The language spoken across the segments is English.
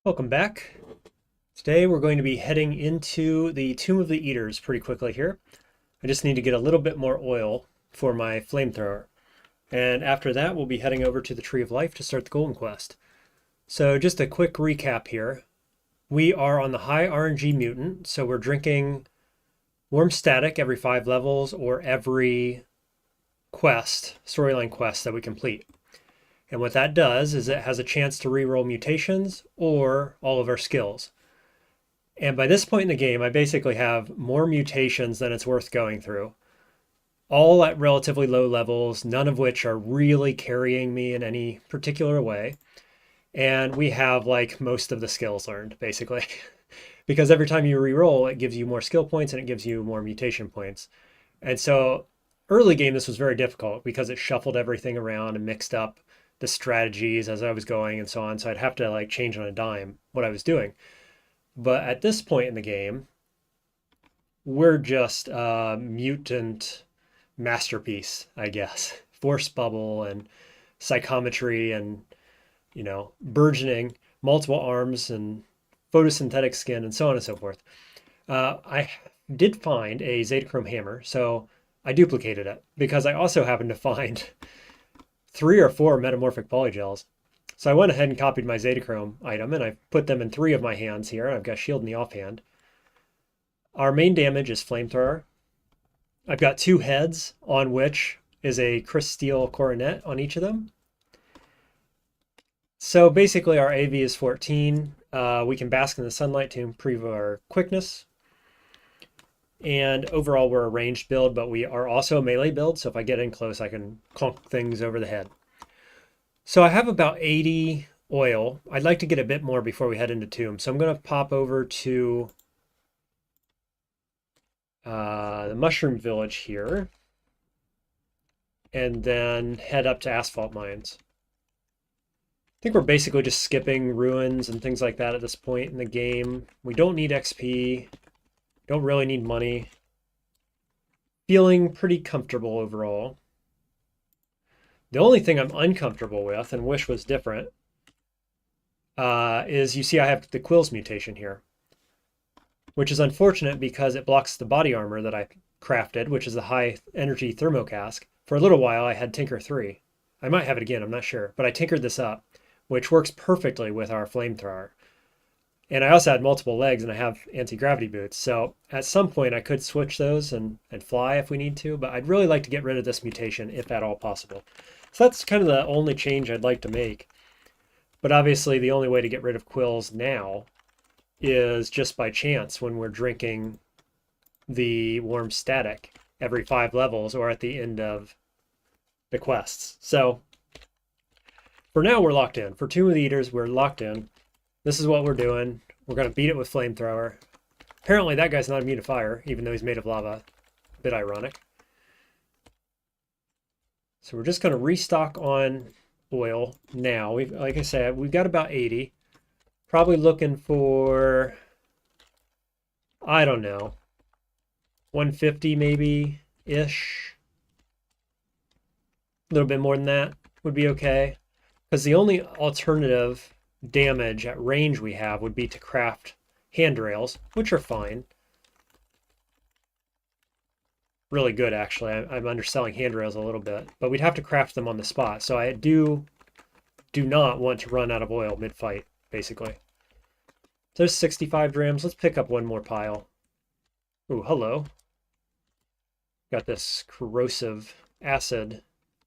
Welcome back. Today we're going to be heading into the Tomb of the Eaters pretty quickly here. I just need to get a little bit more oil for my flamethrower. And after that we'll be heading over to the Tree of Life to start the Golem quest. So just a quick recap here. We are on the high RNG mutant, so we're drinking warm static every 5 levels or every storyline quest that we complete. And what that does is it has a chance to reroll mutations or all of our skills. And by this point in the game, I basically have more mutations than it's worth going through. All at relatively low levels, none of which are really carrying me in any particular way. And we have like most of the skills learned, basically. Because every time you reroll, it gives you more skill points and it gives you more mutation points. And so early game, this was very difficult because it shuffled everything around and mixed up the strategies as I was going and so on. So I'd have to like change on a dime what I was doing. But at this point in the game, we're just a mutant masterpiece, I guess. Force bubble and psychometry and, burgeoning multiple arms and photosynthetic skin and so on and so forth. I did find a Zetachrome hammer, so I duplicated it because I also happened to find 3 or 4 metamorphic polygels. So I went ahead and copied my Zetachrome item and I put them in 3 of my hands here. I've got shield in the offhand. Our main damage is flamethrower. I've got 2 heads on which is a crystal coronet on each of them. So basically our AV is 14. We can bask in the sunlight to improve our quickness. And overall we're a ranged build, but we are also a melee build. So if I get in close, I can clunk things over the head. So I have about 80 oil. I'd like to get a bit more before we head into Tomb. So I'm going to pop over to the Mushroom Village here and then head up to Asphalt Mines. I think we're basically just skipping ruins and things like that at this point in the game. We don't need XP. Don't really need money. Feeling pretty comfortable overall. The only thing I'm uncomfortable with and wish was different is you see I have the Quills mutation here, which is unfortunate because it blocks the body armor that I crafted, which is a high energy thermocask. For a little while I had Tinker 3. I might have it again, I'm not sure, but I tinkered this up, which works perfectly with our flamethrower. And I also had multiple legs and I have anti-gravity boots. So at some point I could switch those and fly if we need to, but I'd really like to get rid of this mutation if at all possible. So that's kind of the only change I'd like to make. But obviously the only way to get rid of quills now is just by chance when we're drinking the warm static every 5 levels or at the end of the quests. So for now we're locked in. For Tomb of the Eaters, we're locked in. This is what we're doing. We're going to beat it with flamethrower. Apparently that guy's not immune to fire, even though he's made of lava. A bit ironic. So we're just going to restock on oil now. Like I said, we've got about 80. Probably looking for, I don't know, 150 maybe-ish. A little bit more than that would be okay. Because the only alternative damage at range we have would be to craft handrails, which are fine. Really good, actually. I'm underselling handrails a little bit, but we'd have to craft them on the spot. So I do not want to run out of oil mid-fight, basically. There's 65 drams. Let's pick up one more pile. Ooh, hello. Got this corrosive acid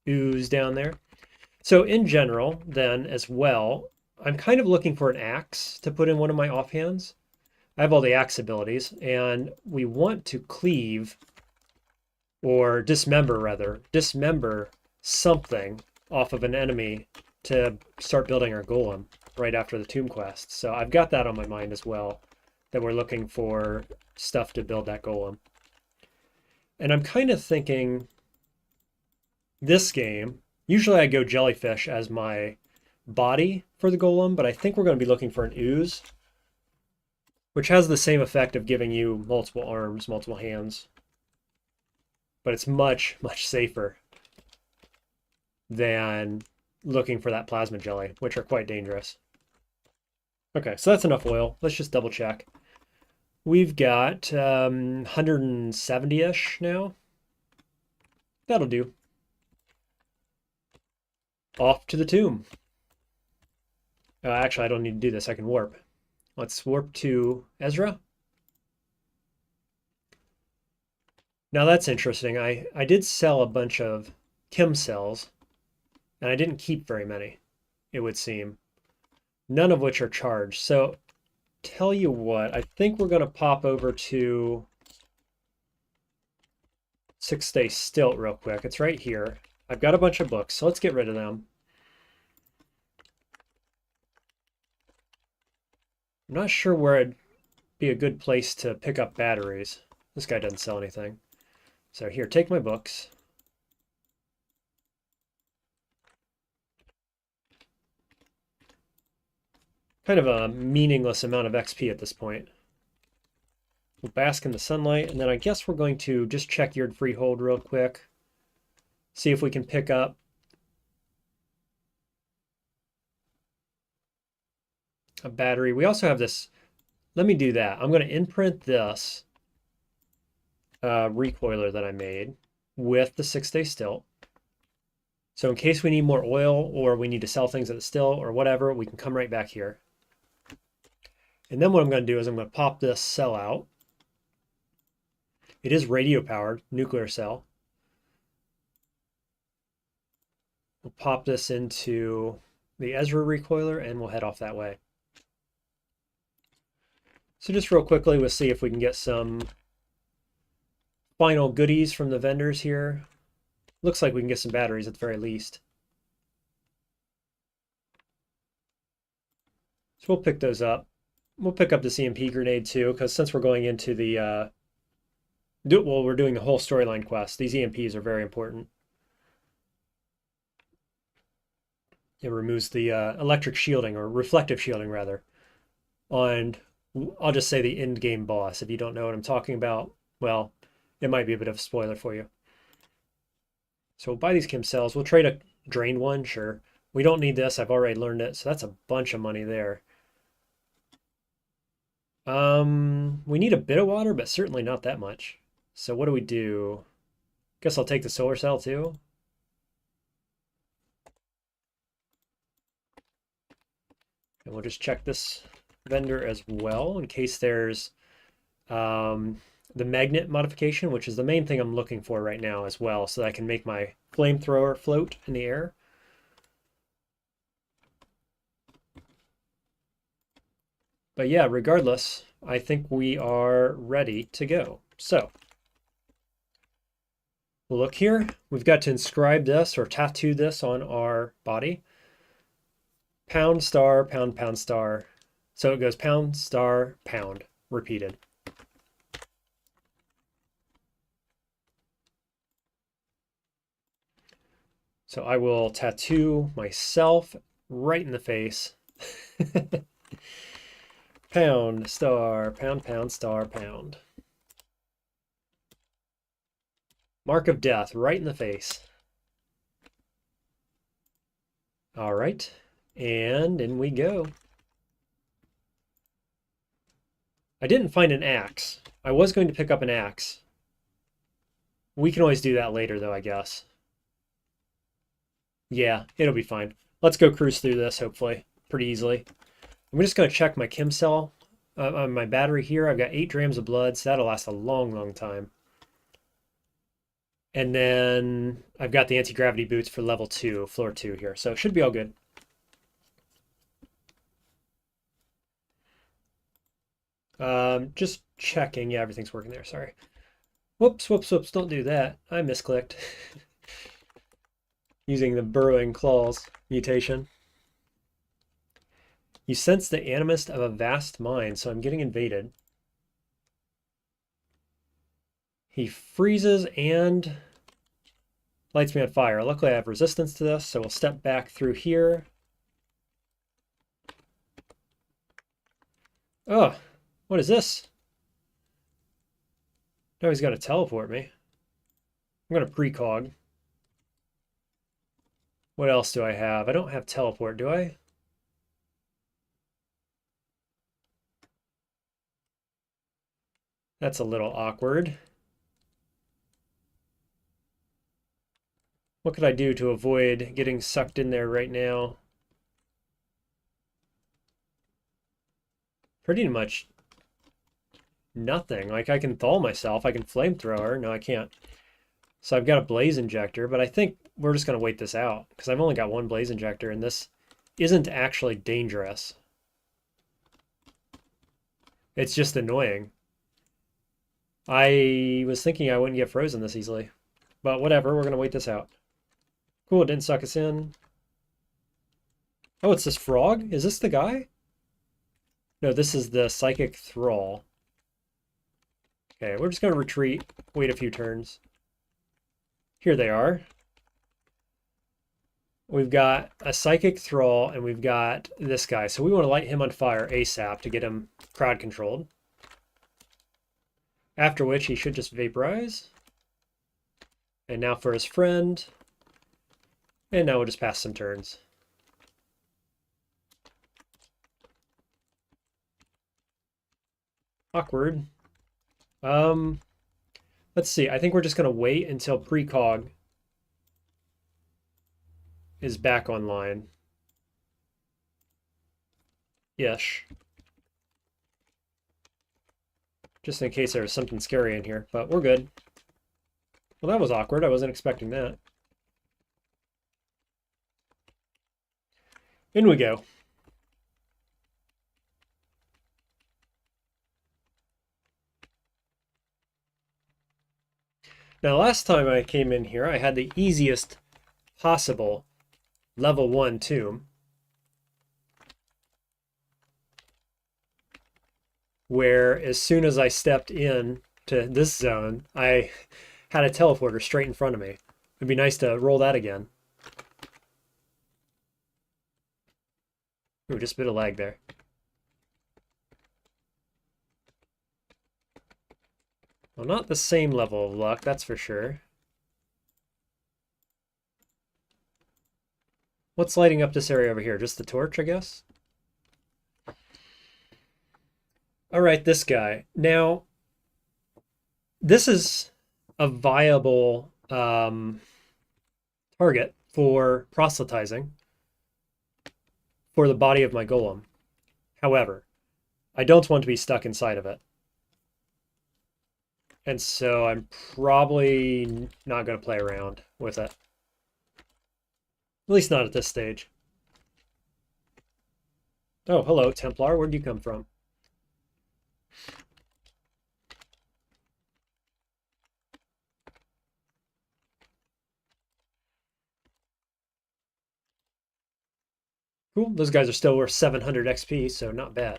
ooze down there. So in general, then, as well, I'm kind of looking for an axe to put in one of my offhands. I have all the axe abilities, and we want to cleave, or dismember something off of an enemy to start building our golem right after the tomb quest. So I've got that on my mind as well, that we're looking for stuff to build that golem. And I'm kind of thinking this game, usually I go jellyfish as my body for the golem, but I think we're going to be looking for an ooze, which has the same effect of giving you multiple arms, multiple hands. But it's much, much safer than looking for that plasma jelly, which are quite dangerous. Okay, so that's enough oil. Let's just double check. We've got 170-ish now. That'll do. Off to the tomb. Actually, I don't need to do this. I can warp. Let's warp to Ezra. Now that's interesting. I did sell a bunch of chem cells, and I didn't keep very many, it would seem. None of which are charged. So tell you what, I think we're going to pop over to 6-day stilt real quick. It's right here. I've got a bunch of books, so let's get rid of them. I'm not sure where it'd be a good place to pick up batteries. This guy doesn't sell anything. So here, take my books. Kind of a meaningless amount of XP at this point. We'll bask in the sunlight, and then I guess we're going to just check Yard Freehold real quick. See if we can pick up a battery. We also have this. Let me do that. I'm going to imprint this recoiler that I made with the 6-day stilt. So in case we need more oil or we need to sell things at the stilt or whatever, we can come right back here. And then what I'm going to do is I'm going to pop this cell out. It is radio powered, nuclear cell. We'll pop this into the Ezra recoiler and we'll head off that way. So just real quickly, we'll see if we can get some final goodies from the vendors here. Looks like we can get some batteries at the very least. So we'll pick those up. We'll pick up the CMP grenade too, because since we're going into the, we're doing the whole storyline quest, these EMPs are very important. It removes the electric shielding, or reflective shielding rather, on, I'll just say the end game boss. If you don't know what I'm talking about, well, it might be a bit of a spoiler for you. So we'll buy these chem cells. We'll trade a drained one, sure. We don't need this. I've already learned it, so that's a bunch of money there. We need a bit of water, but certainly not that much. So what do we do? Guess I'll take the solar cell too. And we'll just check this vendor as well in case there's the magnet modification, which is the main thing I'm looking for right now as well, so that I can make my flamethrower float in the air. But yeah, regardless, I think we are ready to go. So we'll look here. We've got to inscribe this or tattoo this on our body. Pound, star, pound, pound, star. So it goes pound, star, pound, repeated. So I will tattoo myself right in the face. Pound, star, pound, pound, star, pound. Mark of death right in the face. All right, and in we go. I didn't find an axe. I was going to pick up an axe. We can always do that later though, I guess. Yeah, it'll be fine. Let's go cruise through this, hopefully, pretty easily. I'm just going to check my chem cell on my battery here. I've got 8 grams of blood, so that'll last a long, long time. And then I've got the anti-gravity boots for level 2, floor 2 here, so it should be all good. Just checking. Yeah, everything's working there. Sorry. Whoops, whoops, whoops. Don't do that. I misclicked. Using the burrowing claws mutation. You sense the animist of a vast mind, so I'm getting invaded. He freezes and lights me on fire. Luckily, I have resistance to this, so we'll step back through here. Oh, what is this? Now he's got to teleport me. I'm going to precog. What else do I have? I don't have teleport, do I? That's a little awkward. What could I do to avoid getting sucked in there right now? Pretty much nothing. Like, I can thaw myself. I can flamethrower. No, I can't. So I've got a blaze injector, but I think we're just going to wait this out because I've only got one blaze injector and this isn't actually dangerous. It's just annoying. I was thinking I wouldn't get frozen this easily, but whatever, we're going to wait this out. Cool, it didn't suck us in. Oh, it's this frog? Is this the guy? No, this is the psychic thrall. Okay, we're just going to retreat, wait a few turns. Here they are. We've got a psychic thrall and we've got this guy. So we want to light him on fire ASAP to get him crowd controlled. After which he should just vaporize. And now for his friend. And now we'll just pass some turns. Awkward. Let's see. I think we're just going to wait until precog is back online. Ish. Just in case there was something scary in here, but we're good. Well, that was awkward. I wasn't expecting that. In we go. Now, last time I came in here, I had the easiest possible level 1 tomb, where as soon as I stepped in to this zone, I had a teleporter straight in front of me. It'd be nice to roll that again. Ooh, just a bit of lag there. Well, not the same level of luck, that's for sure. What's lighting up this area over here? Just the torch, I guess? All right, this guy. Now, this is a viable target for proselytizing for the body of my golem. However, I don't want to be stuck inside of it. And so I'm probably not going to play around with it. At least not at this stage. Oh, hello, Templar. Where'd you come from? Cool. Those guys are still worth 700 XP, so not bad.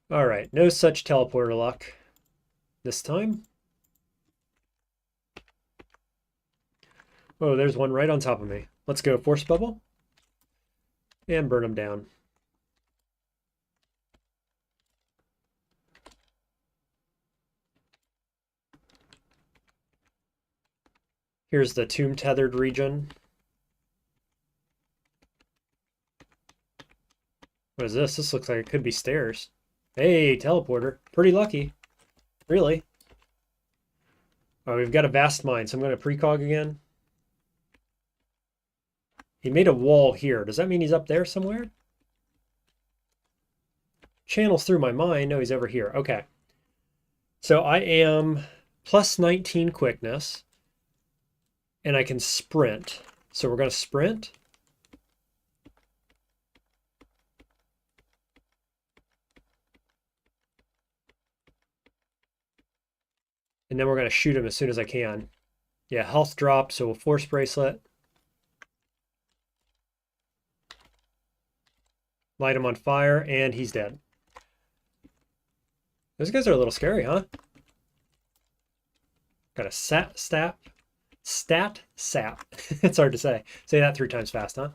All right, no such teleporter luck this time. Oh, there's one right on top of me. Let's go force bubble and burn them down. Here's the tomb tethered region. What is this? This looks like it could be stairs. Hey, teleporter. Pretty lucky. Really. Oh, we've got a vast mine, so I'm going to precog again. He made a wall here. Does that mean he's up there somewhere? Channels through my mind. No, he's over here. Okay. So I am plus 19 quickness. And I can sprint. So we're going to sprint. And then we're going to shoot him as soon as I can. Yeah, health drop, so we'll force bracelet. Light him on fire, and he's dead. Those guys are a little scary, huh? Got a stat sap. It's hard to say. Say that 3 times fast, huh?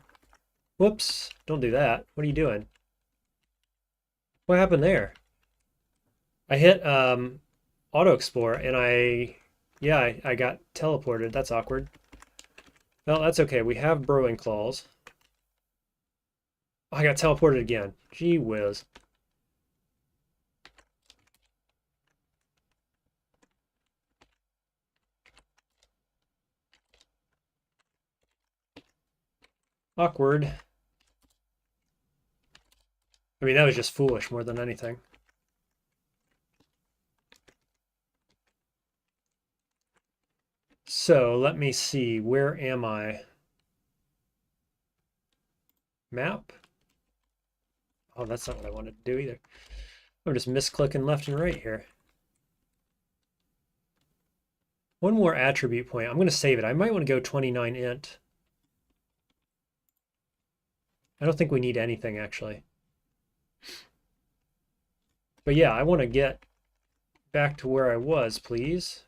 Whoops, don't do that. What are you doing? What happened there? I hit auto explore and I got teleported. That's awkward. Well, that's okay. We have burrowing claws. Oh, I got teleported again. Gee whiz. Awkward. I mean, that was just foolish more than anything. So let me see. Where am I? Map? Oh, that's not what I wanted to do either. I'm just misclicking left and right here. One more attribute point. I'm going to save it. I might want to go 29 int. I don't think we need anything, actually. But yeah, I want to get back to where I was, please.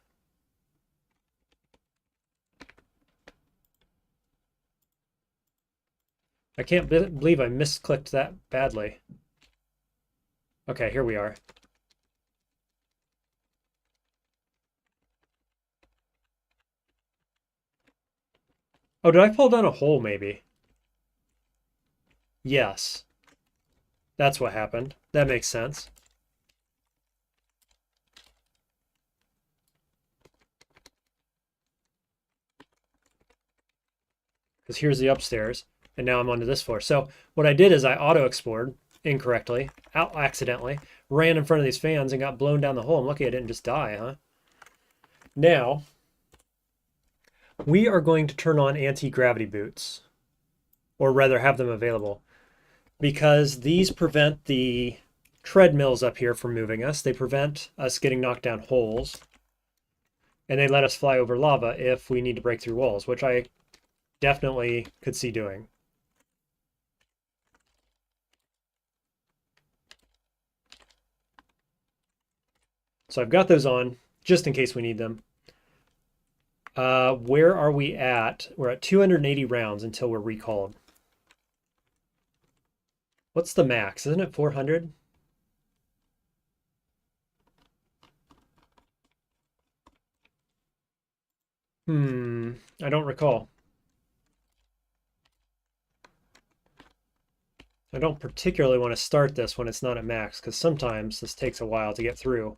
I can't believe I misclicked that badly. Okay, here we are. Oh, did I fall down a hole, maybe? Yes. That's what happened. That makes sense. Because here's the upstairs, and now I'm onto this floor. So what I did is I auto-explored incorrectly, accidentally, ran in front of these fans and got blown down the hole. I'm lucky I didn't just die, huh? Now, we are going to turn on anti-gravity boots, or rather have them available, because these prevent the treadmills up here from moving us. They prevent us getting knocked down holes, and they let us fly over lava if we need to break through walls, which I definitely could see doing. So I've got those on just in case we need them. Where are we at? We're at 280 rounds until we're recalled. What's the max? Isn't it 400? I don't recall. I don't particularly want to start this when it's not at max, because sometimes this takes a while to get through.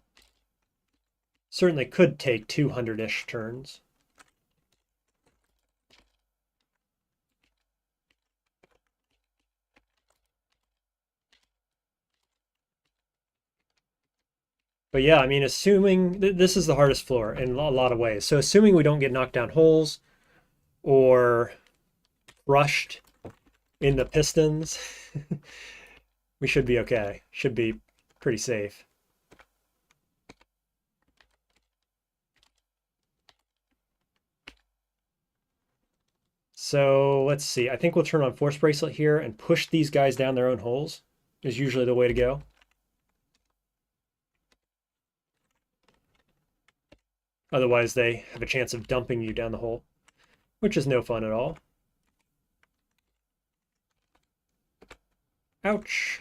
Certainly could take 200-ish turns. But yeah, I mean, assuming this is the hardest floor in a lot of ways. So assuming we don't get knocked down holes or rushed in the pistons, we should be okay. Should be pretty safe. So let's see. I think we'll turn on Force Bracelet here and push these guys down their own holes is usually the way to go. Otherwise, they have a chance of dumping you down the hole, which is no fun at all. Ouch.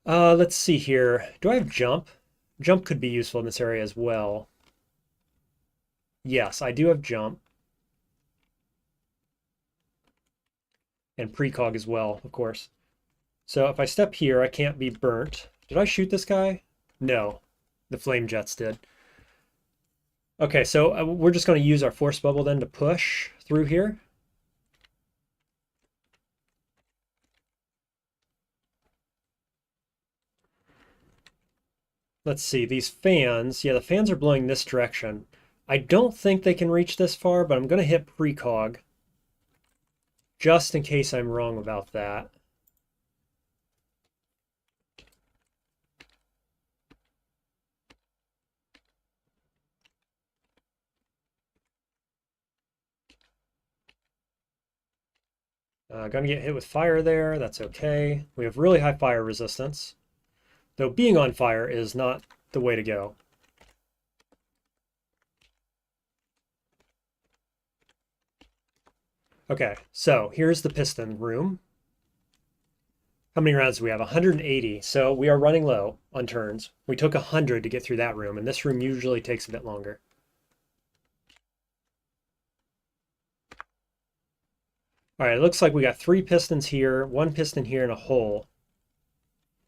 Let's see here. Do I have jump? Jump could be useful in this area as well. Yes, I do have jump. And precog as well, of course. So if I step here, I can't be burnt. Did I shoot this guy? No, the flame jets did. Okay, so we're just going to use our force bubble then to push through here. Let's see, these fans, yeah, the fans are blowing this direction. I don't think they can reach this far, but I'm going to hit precog just in case I'm wrong about that. Gonna get hit with fire there, that's okay. We have really high fire resistance, though being on fire is not the way to go. Okay, so here's the piston room. How many rounds do we have? 180, so we are running low on turns. We took 100 to get through that room, and this room usually takes a bit longer. All right, it looks like we got 3 pistons here, 1 piston here, and a hole.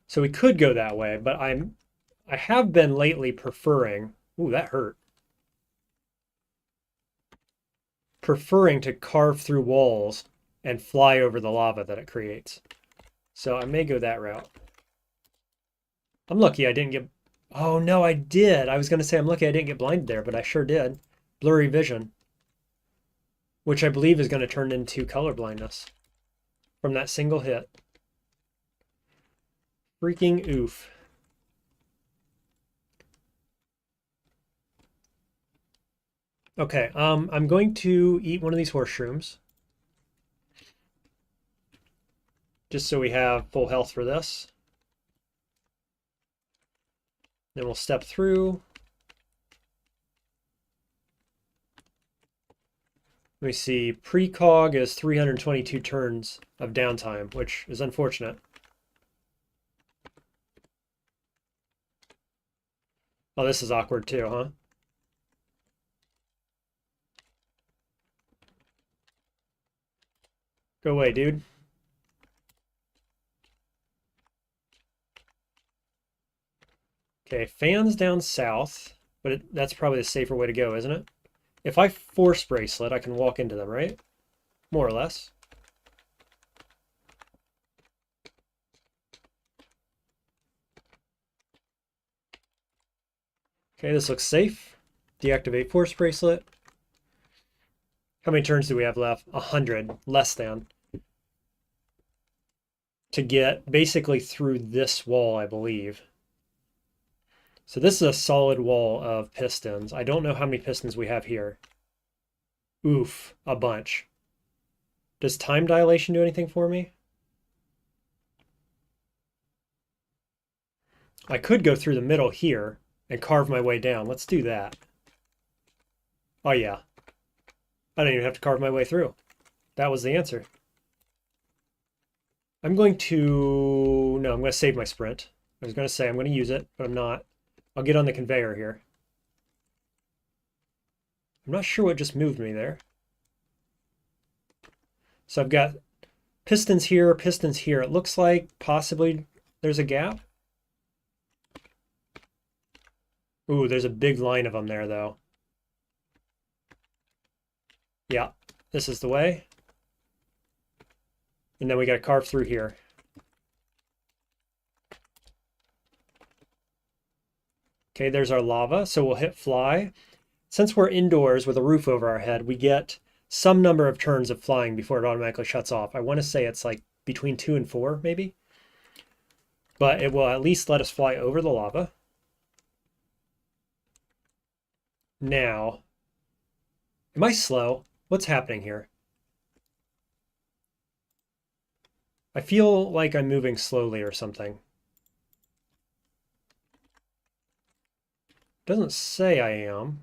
So we could go that way, but I have been lately preferring, ooh, that hurt. Preferring to carve through walls and fly over the lava that it creates. So I may go that route. I'm lucky I didn't get, oh no, I did. I was going to say I'm lucky I didn't get blinded there, but I sure did. Blurry vision, which I believe is going to turn into color blindness from that single hit. Freaking oof. Okay, I'm going to eat one of these horse shrooms. Just so we have full health for this. Then we'll step through. Let me see, precog is 322 turns of downtime, which is unfortunate. Oh, this is awkward too, huh? Go away, dude. Okay, fans down south, but that's probably the safer way to go, isn't it? If I force bracelet, I can walk into them, right? More or less. Okay, this looks safe. Deactivate force bracelet. How many turns do we have left? 100, less than. To get basically through this wall, I believe. So this is a solid wall of pistons. I don't know how many pistons we have here. Oof, a bunch. Does time dilation do anything for me? I could go through the middle here and carve my way down. Let's do that. Oh yeah. I don't even have to carve my way through. That was the answer. I'm going to... No, I'm going to save my sprint. I was going to say I'm going to use it, but I'm not. I'll get on the conveyor here. I'm not sure what just moved me there. So I've got pistons here, pistons here. It looks like possibly there's a gap. Ooh, there's a big line of them there, though. Yeah, this is the way. And then we got to carve through here. Okay, there's our lava. So we'll hit fly. Since we're indoors with a roof over our head, we get some number of turns of flying before it automatically shuts off. I want to say it's like between 2 and 4, maybe. But it will at least let us fly over the lava. Now, am I slow? What's happening here? I feel like I'm moving slowly or something. Doesn't say I am.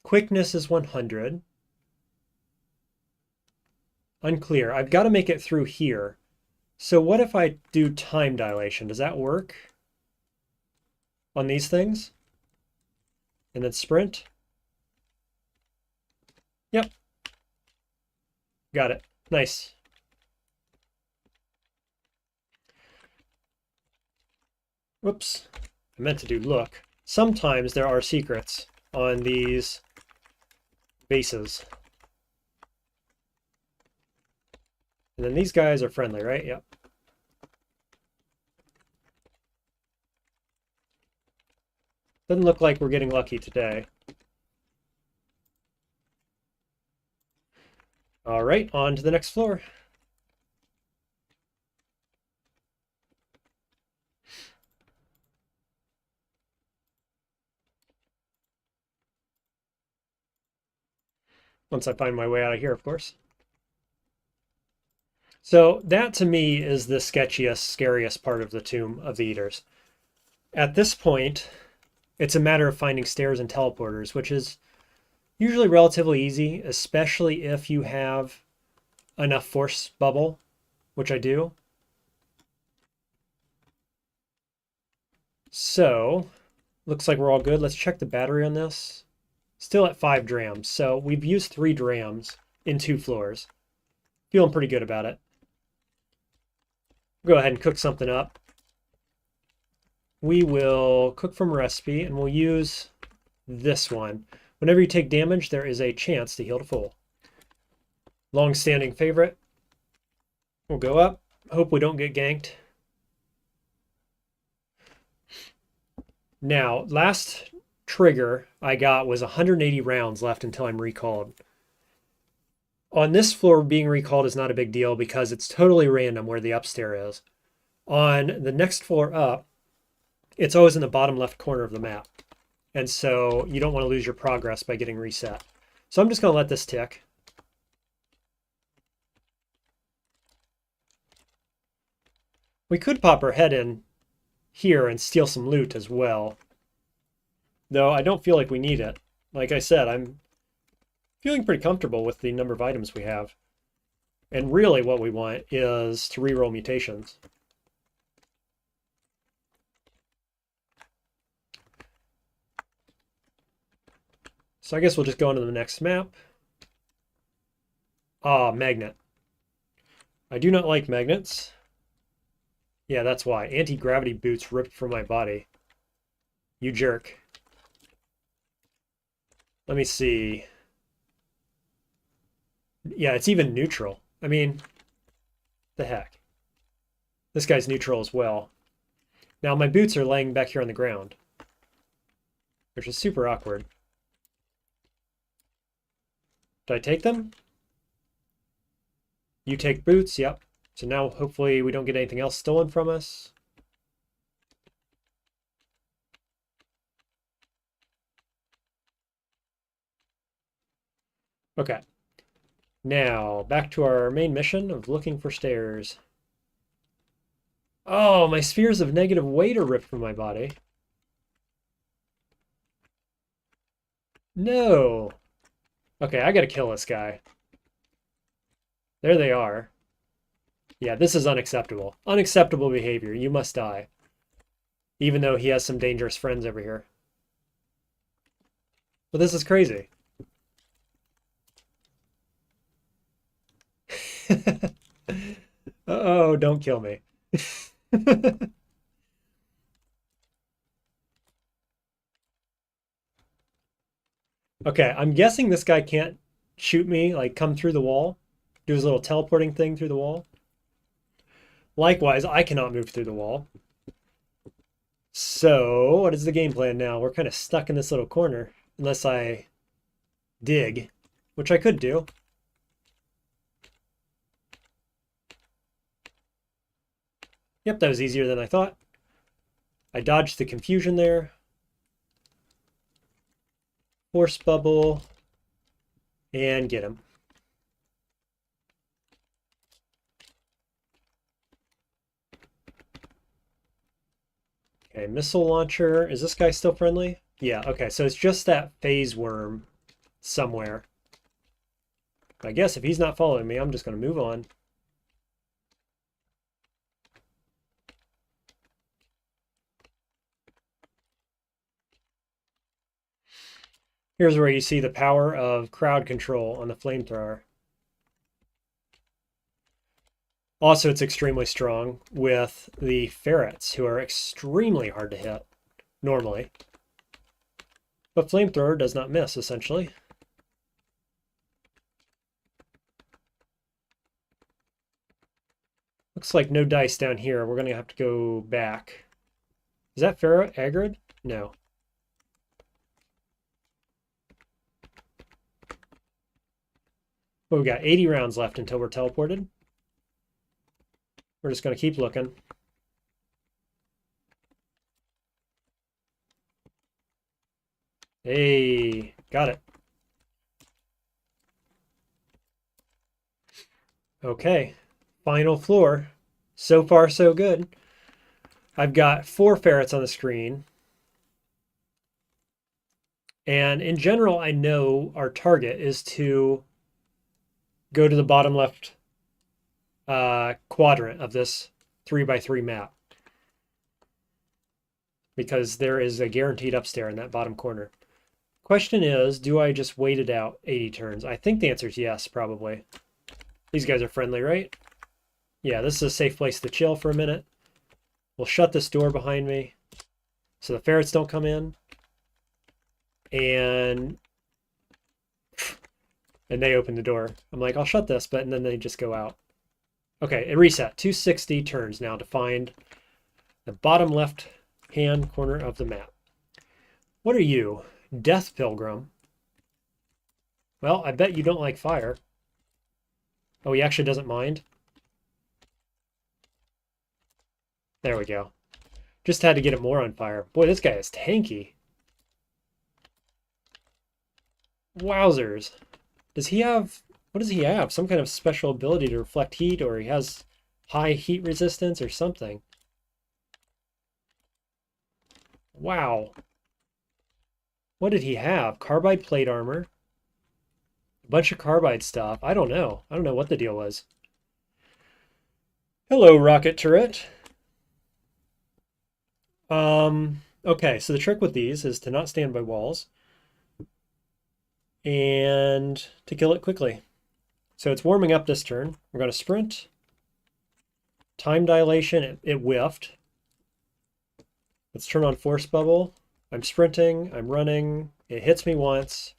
Quickness is 100. Unclear. I've got to make it through here. So what if I do time dilation? Does that work on these things? And then sprint? Yep. Got it. Nice. Whoops. I meant to do look. Sometimes there are secrets on these bases. And then these guys are friendly, right? Yep. Doesn't look like we're getting lucky today. All right, on to the next floor. Once I find my way out of here, of course. So that to me is the sketchiest, scariest part of the Tomb of the Eaters. At this point, it's a matter of finding stairs and teleporters, which is usually relatively easy, especially if you have enough force bubble, which I do. So, looks like we're all good. Let's check the battery on this. Still at 5 drams. So we've used 3 drams in 2 floors. Feeling pretty good about it. Go ahead and cook something up. We will cook from recipe, and we'll use this one. Whenever you take damage, there is a chance to heal to full. Long-standing favorite. We'll go up. Hope we don't get ganked. Now, last trigger I got was 180 rounds left until I'm recalled. On this floor, being recalled is not a big deal because it's totally random where the upstairs is. On the next floor up, it's always in the bottom left corner of the map. And so you don't want to lose your progress by getting reset. So I'm just going to let this tick. We could pop our head in here and steal some loot as well. Though I don't feel like we need it. Like I said, I'm feeling pretty comfortable with the number of items we have. And really what we want is to reroll mutations. So I guess we'll just go on to the next map. Ah, magnet. I do not like magnets. Yeah, that's why. Anti-gravity boots ripped from my body. You jerk. Let me see. Yeah, it's even neutral. I mean, the heck. This guy's neutral as well. Now my boots are laying back here on the ground, which is super awkward. Did I take them? You take boots, yep. So now hopefully we don't get anything else stolen from us. Okay. Now, back to our main mission of looking for stairs. Oh, my spheres of negative weight are ripped from my body. No. Okay, I gotta kill this guy. There they are. Yeah, this is unacceptable. Unacceptable behavior. You must die. Even though he has some dangerous friends over here. But this is crazy. Uh-oh, don't kill me. Okay, I'm guessing this guy can't shoot me, like come through the wall, do his little teleporting thing through the wall. Likewise, I cannot move through the wall. So, what is the game plan now? We're kind of stuck in this little corner, unless I dig, which I could do. Yep, that was easier than I thought. I dodged the confusion there. Force bubble. And get him. Okay, missile launcher. Is this guy still friendly? Yeah, okay, so it's just that phase worm somewhere. I guess if he's not following me, I'm just going to move on. Here's where you see the power of crowd control on the flamethrower. Also, it's extremely strong with the ferrets, who are extremely hard to hit, normally. But flamethrower does not miss, essentially. Looks like no dice down here. We're going to have to go back. Is that ferret aggroed? No. Well, we've got 80 rounds left until we're teleported. We're just going to keep looking. Hey, got it. Okay, final floor. So far, so good. I've got 4 ferrets on the screen. And in general, I know our target is to go to the bottom left quadrant of this 3x3 map, because there is a guaranteed upstairs in that bottom corner. Question is, do I just wait it out 80 turns? I think the answer is yes, probably. These guys are friendly, right? Yeah, this is a safe place to chill for a minute. We'll shut this door behind me so the ferrets don't come in. And they open the door. I'm like, I'll shut this, but and then they just go out. Okay, it reset. 260 turns now to find the bottom left-hand corner of the map. What are you? Death Pilgrim. Well, I bet you don't like fire. Oh, he actually doesn't mind? There we go. Just had to get it more on fire. Boy, this guy is tanky. Wowzers. Does he have... What does he have? Some kind of special ability to reflect heat, or he has high heat resistance or something. Wow. What did he have? Carbide plate armor. A bunch of carbide stuff. I don't know. I don't know what the deal was. Hello, rocket turret. Okay, so the trick with these is to not stand by walls and to kill it quickly. So it's warming up this turn. We're going to sprint. Time dilation, it whiffed. Let's turn on force bubble. I'm sprinting, I'm running. It hits me once.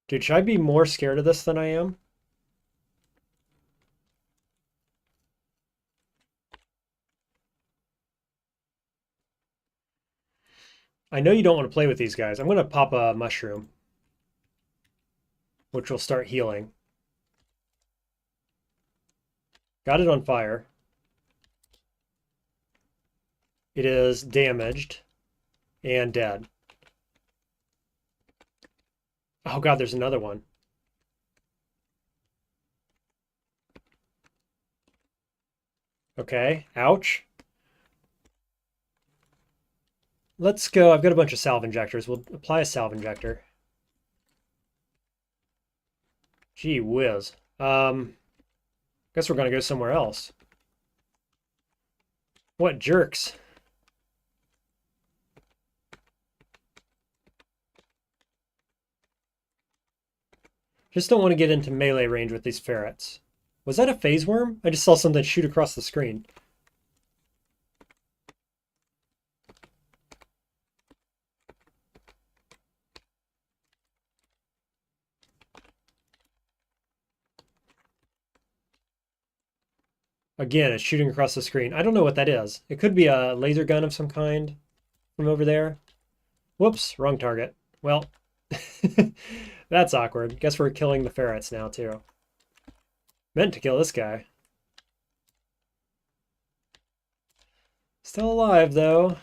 Dude, should I be more scared of this than I am? I know you don't want to play with these guys. I'm going to pop a mushroom, which will start healing. Got it on fire. It is damaged and dead. Oh god, there's another one. Okay, ouch. Let's go. I've got a bunch of salve injectors. We'll apply a salve injector. Gee whiz. Guess we're gonna go somewhere else. What jerks. Just don't want to get into melee range with these ferrets. Was that a phase worm? I just saw something shoot across the screen. Again, it's shooting across the screen. I don't know what that is. It could be a laser gun of some kind from over there. Whoops, wrong target. Well, that's awkward. Guess we're killing the ferrets now, too. Meant to kill this guy. Still alive, though.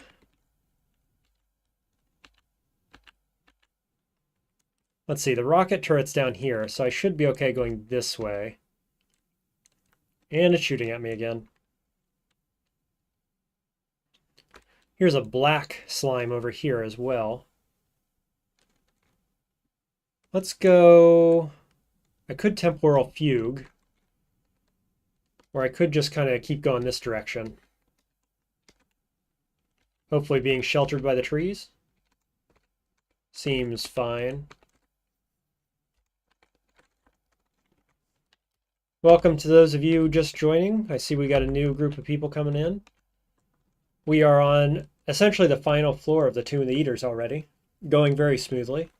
Let's see, the rocket turret's down here, so I should be okay going this way. And it's shooting at me again. Here's a black slime over here as well. Let's go... I could temporal fugue. Or I could just kind of keep going this direction. Hopefully being sheltered by the trees. Seems fine. Welcome to those of you just joining. I see we got a new group of people coming in. We are on essentially the final floor of the Tomb of the Eaters already, going very smoothly.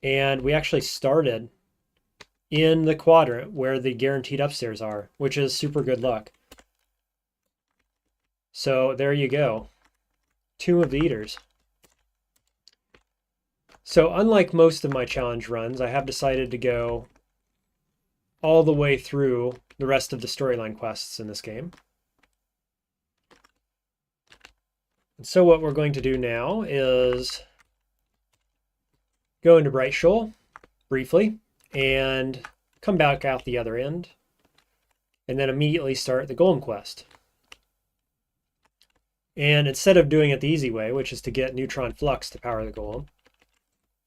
And we actually started in the quadrant where the guaranteed upstairs are, which is super good luck. So there you go. Tomb of the Eaters. So unlike most of my challenge runs, I have decided to go all the way through the rest of the storyline quests in this game. And so what we're going to do now is go into Bright Shoal briefly and come back out the other end and then immediately start the Golem quest. And instead of doing it the easy way, which is to get neutron flux to power the Golem,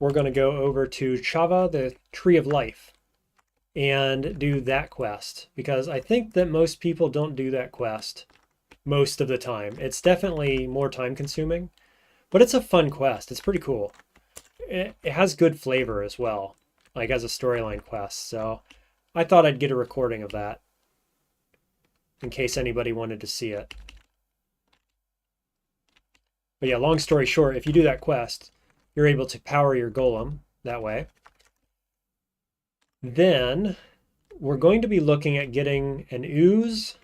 we're going to go over to Chavvah, the Tree of Life. and do that quest, because I think that most people don't do that quest most of the time. It's definitely more time consuming, but it's a fun quest. It's pretty cool. It has good flavor as well, like as a storyline quest. So I thought I'd get a recording of that in case anybody wanted to see it. But yeah, long story short, if you do that quest, you're able to power your golem that way. Then we're going to be looking at getting an ooze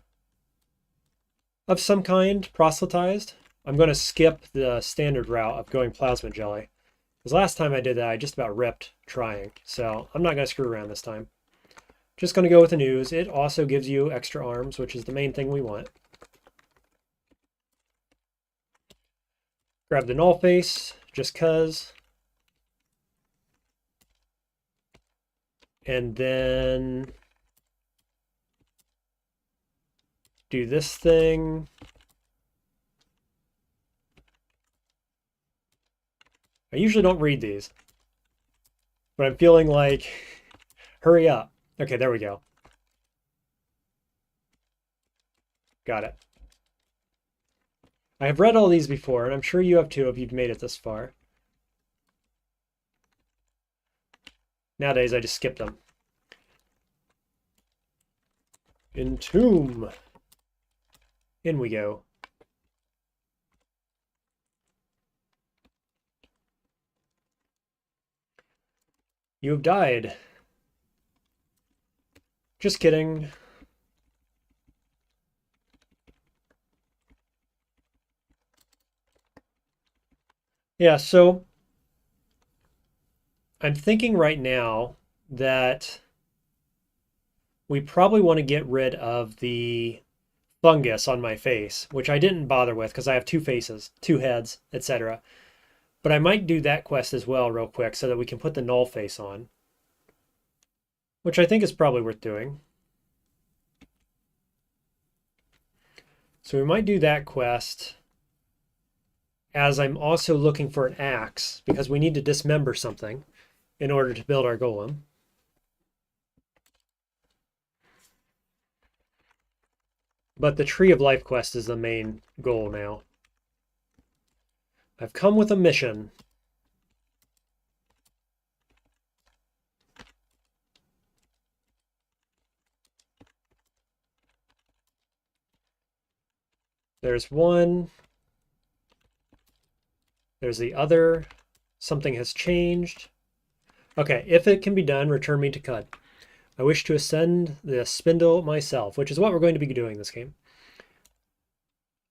of some kind proselytized. I'm going to skip the standard route of going plasma jelly, because last time I did that, I just about ripped trying. So I'm not going to screw around this time. Just going to go with an ooze. It also gives you extra arms, which is the main thing we want. Grab the null face, just cuz. And then do this thing. I usually don't read these, but I'm feeling like, hurry up. Okay, there we go. Got it. I have read all these before, and I'm sure you have too if you've made it this far. Nowadays, I just skip them. Entomb. In we go. You have died. Just kidding. Yeah, so I'm thinking right now that we probably want to get rid of the fungus on my face, which I didn't bother with because I have two faces, two heads, etc. But I might do that quest as well real quick so that we can put the null face on, which I think is probably worth doing. So we might do that quest, as I'm also looking for an axe because we need to dismember something in order to build our golem. But the Tree of Life quest is the main goal now. I've come with a mission. There's one. There's the other. Something has changed. Okay, if it can be done, return me to Qud. I wish to ascend the spindle myself, which is what we're going to be doing this game.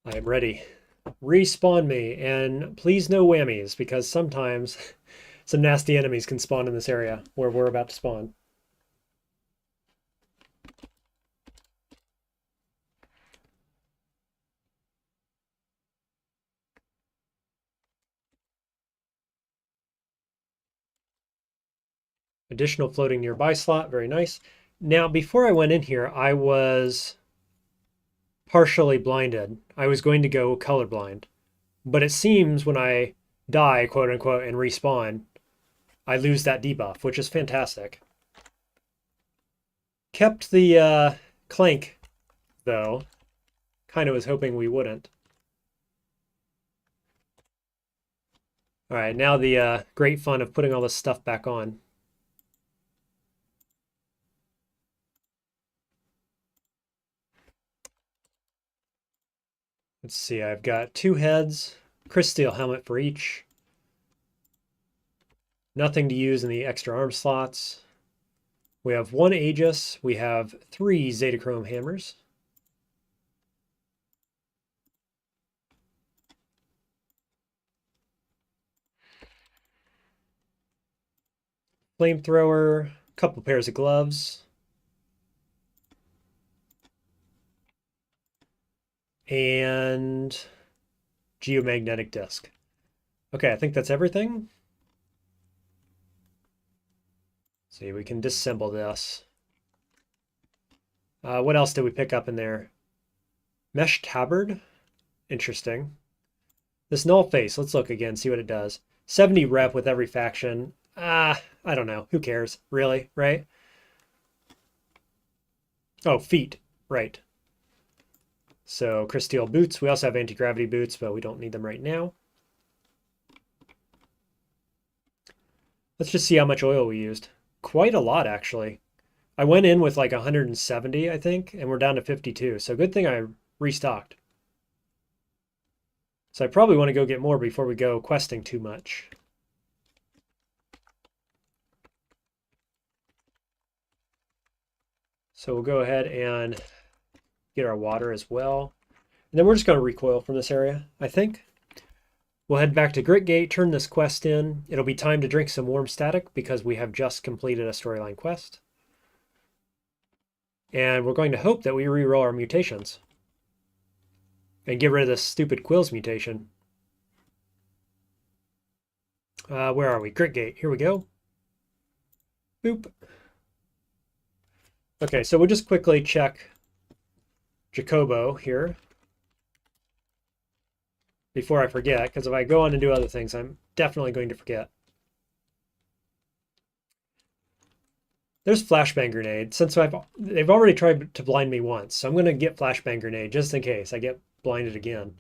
I am ready. Respawn me, and please no whammies, because sometimes some nasty enemies can spawn in this area where we're about to spawn. Additional floating nearby slot, very nice. Now, before I went in here, I was partially blinded. I was going to go colorblind. But it seems when I die, quote unquote, and respawn, I lose that debuff, which is fantastic. Kept the clank, though. Kind of was hoping we wouldn't. All right, now the great fun of putting all this stuff back on. Let's see, I've got 2 heads, crystal helmet for each. Nothing to use in the extra arm slots. We have 1 Aegis. We have 3 Zetachrome hammers. Flamethrower, a couple pairs of gloves. And geomagnetic disc. Okay, I think that's everything. See, we can disassemble this. What else did we pick up in there? Mesh tabard? Interesting. This null face, let's look again, see what it does. 70 rep with every faction. I don't know. Who cares? Really, right? Oh, feet. Right. So crystal boots. We also have anti-gravity boots, but we don't need them right now. Let's just see how much oil we used. Quite a lot, actually. I went in with like 170, I think, and we're down to 52. So good thing I restocked. So I probably want to go get more before we go questing too much. So we'll go ahead and get our water as well. And then we're just going to recoil from this area, I think. We'll head back to Gritgate, turn this quest in. It'll be time to drink some warm static because we have just completed a storyline quest. And we're going to hope that we reroll our mutations and get rid of this stupid Quills mutation. Where are we? Gritgate. Here we go. Boop. Okay, so we'll just quickly check Jacobo here before I forget, because if I go on and do other things, I'm definitely going to forget. There's Flashbang Grenade. Since they've already tried to blind me once, so I'm going to get Flashbang Grenade just in case I get blinded again.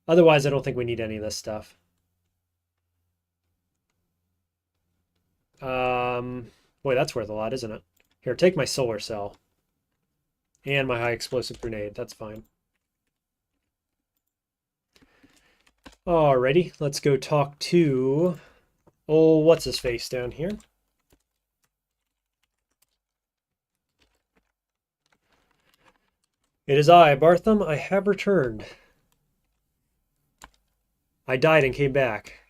Otherwise, I don't think we need any of this stuff. Boy, that's worth a lot, isn't it? Here, take my solar cell. And my high explosive grenade. That's fine. Alrighty, let's go talk to... Oh, what's his face down here? It is I, Bartham. I have returned. I died and came back.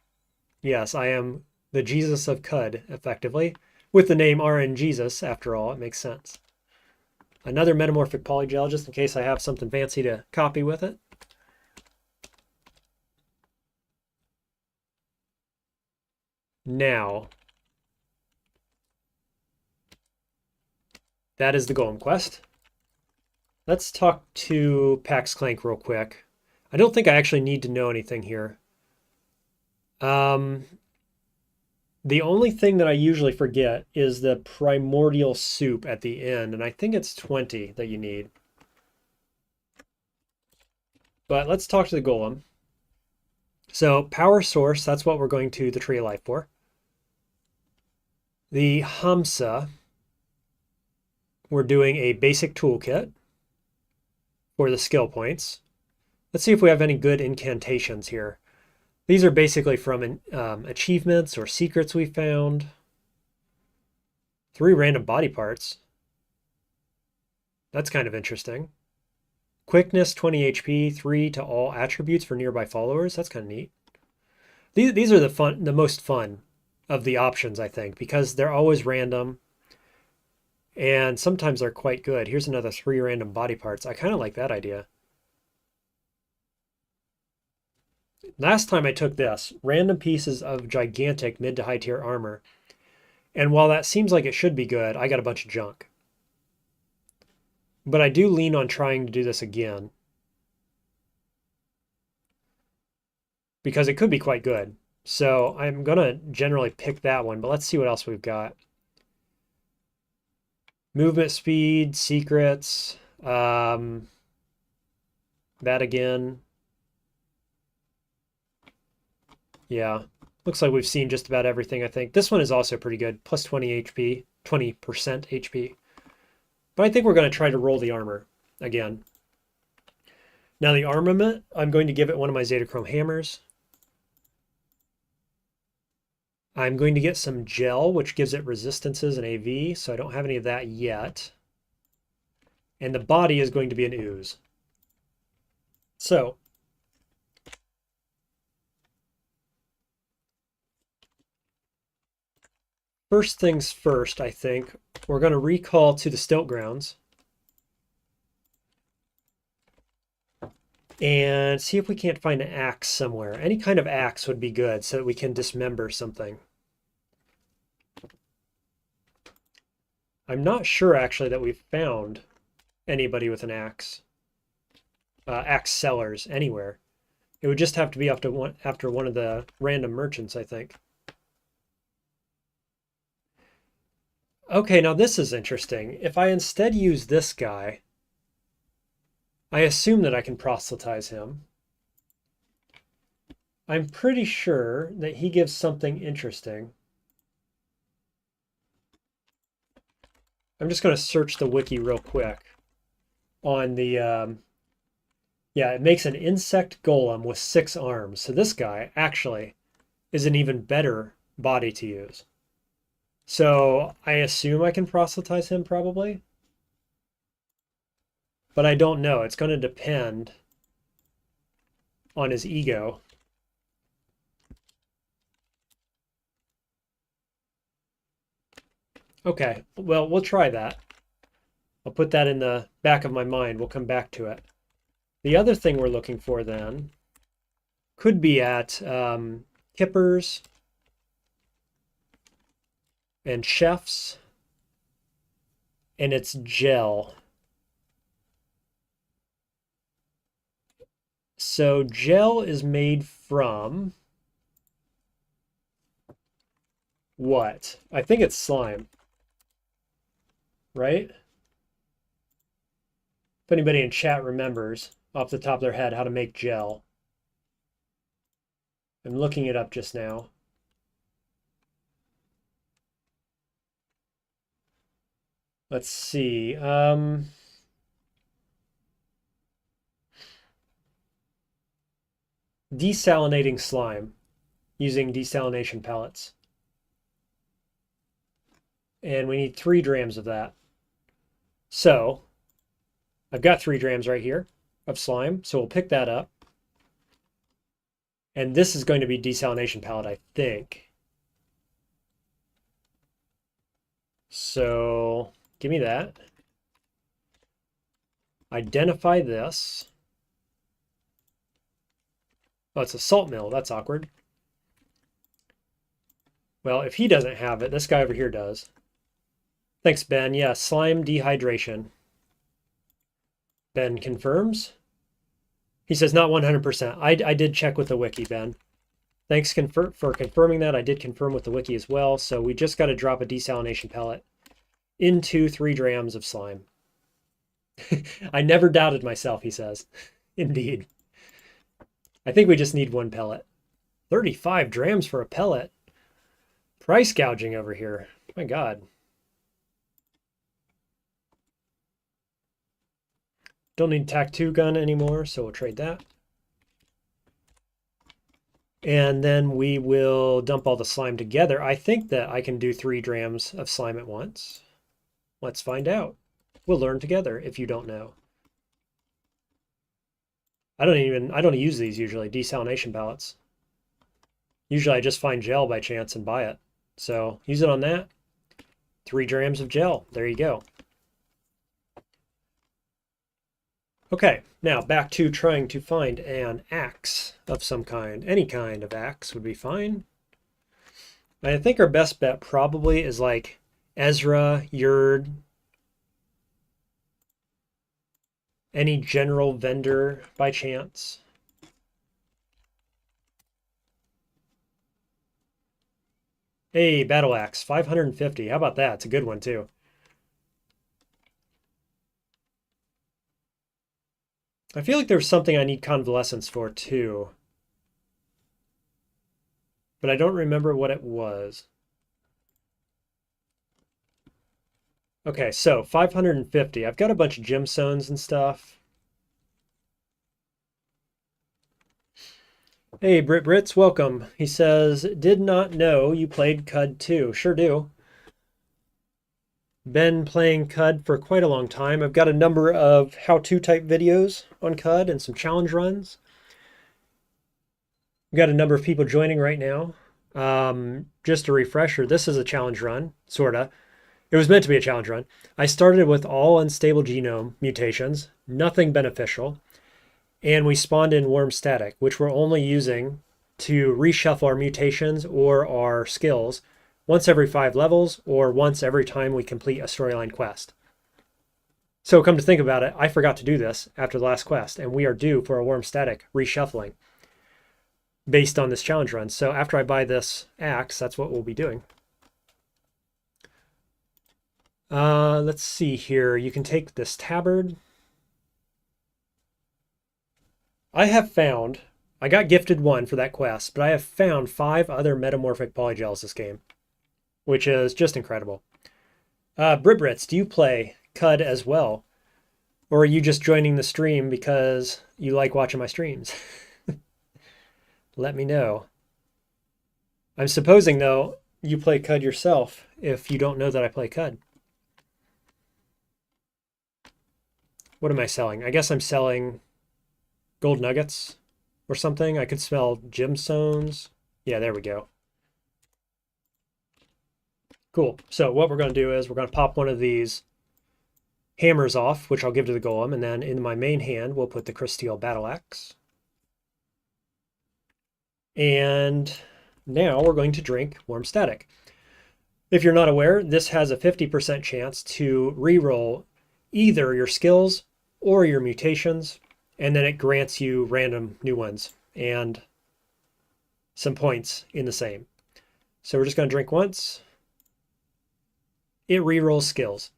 Yes, I am the Jesus of Qud, effectively. With the name RNGesus, after all, it makes sense. Another metamorphic polygel, just in case I have something fancy to copy with it. Now, that is the Golem quest. Let's talk to Pax Clank real quick. I don't think I actually need to know anything here. The only thing that I usually forget is the primordial soup at the end, and I think it's 20 that you need. But let's talk to the Golem. So power source, that's what we're going to the Tree of Life for. The Hamsa, we're doing a basic toolkit for the skill points. Let's see if we have any good incantations here. These are basically from achievements or secrets we found. 3 random body parts. That's kind of interesting. Quickness, 20 HP, 3 to all attributes for nearby followers. That's kind of neat. These are the most fun of the options, I think, because they're always random. And sometimes they're quite good. Here's another 3 random body parts. I kind of like that idea. Last time I took this, random pieces of gigantic mid to high tier armor. And while that seems like it should be good, I got a bunch of junk. But I do lean on trying to do this again, because it could be quite good. So I'm going to generally pick that one, but let's see what else we've got. Movement speed, secrets, that again. Yeah, looks like we've seen just about everything, I think. This one is also pretty good, plus 20 HP, 20% HP. But I think we're going to try to roll the armor again. Now the armament, I'm going to give it one of my Zetachrome hammers. I'm going to get some gel, which gives it resistances and AV, so I don't have any of that yet. And the body is going to be an ooze. So, first things first, I think, we're going to recall to the Stilt Grounds and see if we can't find an axe somewhere. Any kind of axe would be good so that we can dismember something. I'm not sure, actually, that we've found anybody with an axe. Axe sellers anywhere. It would just have to be after one of the random merchants, I think. Okay, now this is interesting. If I instead use this guy, I assume that I can proselytize him. I'm pretty sure that he gives something interesting. I'm just going to search the wiki real quick on the, yeah, it makes an insect golem with 6 arms. So this guy actually is an even better body to use. So I assume I can proselytize him probably, but I don't know. It's going to depend on his ego. Okay, well, we'll try that. I'll put that in the back of my mind. We'll come back to it. The other thing we're looking for then could be at kippers and chefs, and it's gel. So gel is made from what? I think it's slime, right? If anybody in chat remembers off the top of their head how to make gel. I'm looking it up just now. Let's see. Desalinating slime using desalination pellets. And we need 3 drams of that. So I've got 3 drams right here of slime. So we'll pick that up. And this is going to be desalination pellet, I think. So give me that. Identify this. Oh, it's a salt mill. That's awkward. Well, if he doesn't have it, this guy over here does. Thanks, Ben. Yeah, slime dehydration. Ben confirms. He says not 100%. I did check with the wiki, Ben. Thanks for confirming that. I did confirm with the wiki as well. So we just got to drop a desalination pellet into 3 drams of slime. I never doubted myself, he says. Indeed. I think we just need 1 pellet. 35 drams for a pellet. Price gouging over here. My God. Don't need TAC-2 gun anymore, so we'll trade that. And then we will dump all the slime together. I think that I can do 3 drams of slime at once. Let's find out. We'll learn together if you don't know. I don't use these usually, desalination pellets. Usually I just find gel by chance and buy it. So use it on that. 3 drams of gel. There you go. Okay, now back to trying to find an axe of some kind. Any kind of axe would be fine. I think our best bet probably is like Ezra, Yurd, any general vendor by chance. Hey, battle axe, 550. How about that? It's a good one too. I feel like there's something I need convalescence for too, but I don't remember what it was. Okay, so 550. I've got a bunch of gemstones and stuff. Hey, Brits, welcome. He says, did not know you played Qud 2. Sure do. Been playing Qud for quite a long time. I've got a number of how-to type videos on Qud and some challenge runs. We've got a number of people joining right now. Just a refresher, this is a challenge run, sorta. It was meant to be a challenge run. I started with all unstable genome mutations, nothing beneficial, and we spawned in worm static, which we're only using to reshuffle our mutations or our skills once every 5 levels or once every time we complete a storyline quest. So come to think about it, I forgot to do this after the last quest, and we are due for a worm static reshuffling based on this challenge run. So after I buy this axe, that's what we'll be doing. Let's see here. You can take this tabard. I got gifted one for that quest, but I have found 5 other metamorphic polygels this game, which is just incredible. Brits, do you play Qud as well? Or are you just joining the stream because you like watching my streams? Let me know. I'm supposing, though, you play Qud yourself if you don't know that I play Qud. What am I selling? I guess I'm selling gold nuggets or something. I could smell gemstones. Yeah, there we go. Cool. So what we're going to do is we're going to pop one of these hammers off, which I'll give to the golem, and then in my main hand, we'll put the crysteel battle axe. And now we're going to drink warm static. If you're not aware, this has a 50% chance to reroll either your skills or your mutations, and then it grants you random new ones and some points in the same. So we're just going to drink once. It rerolls skills.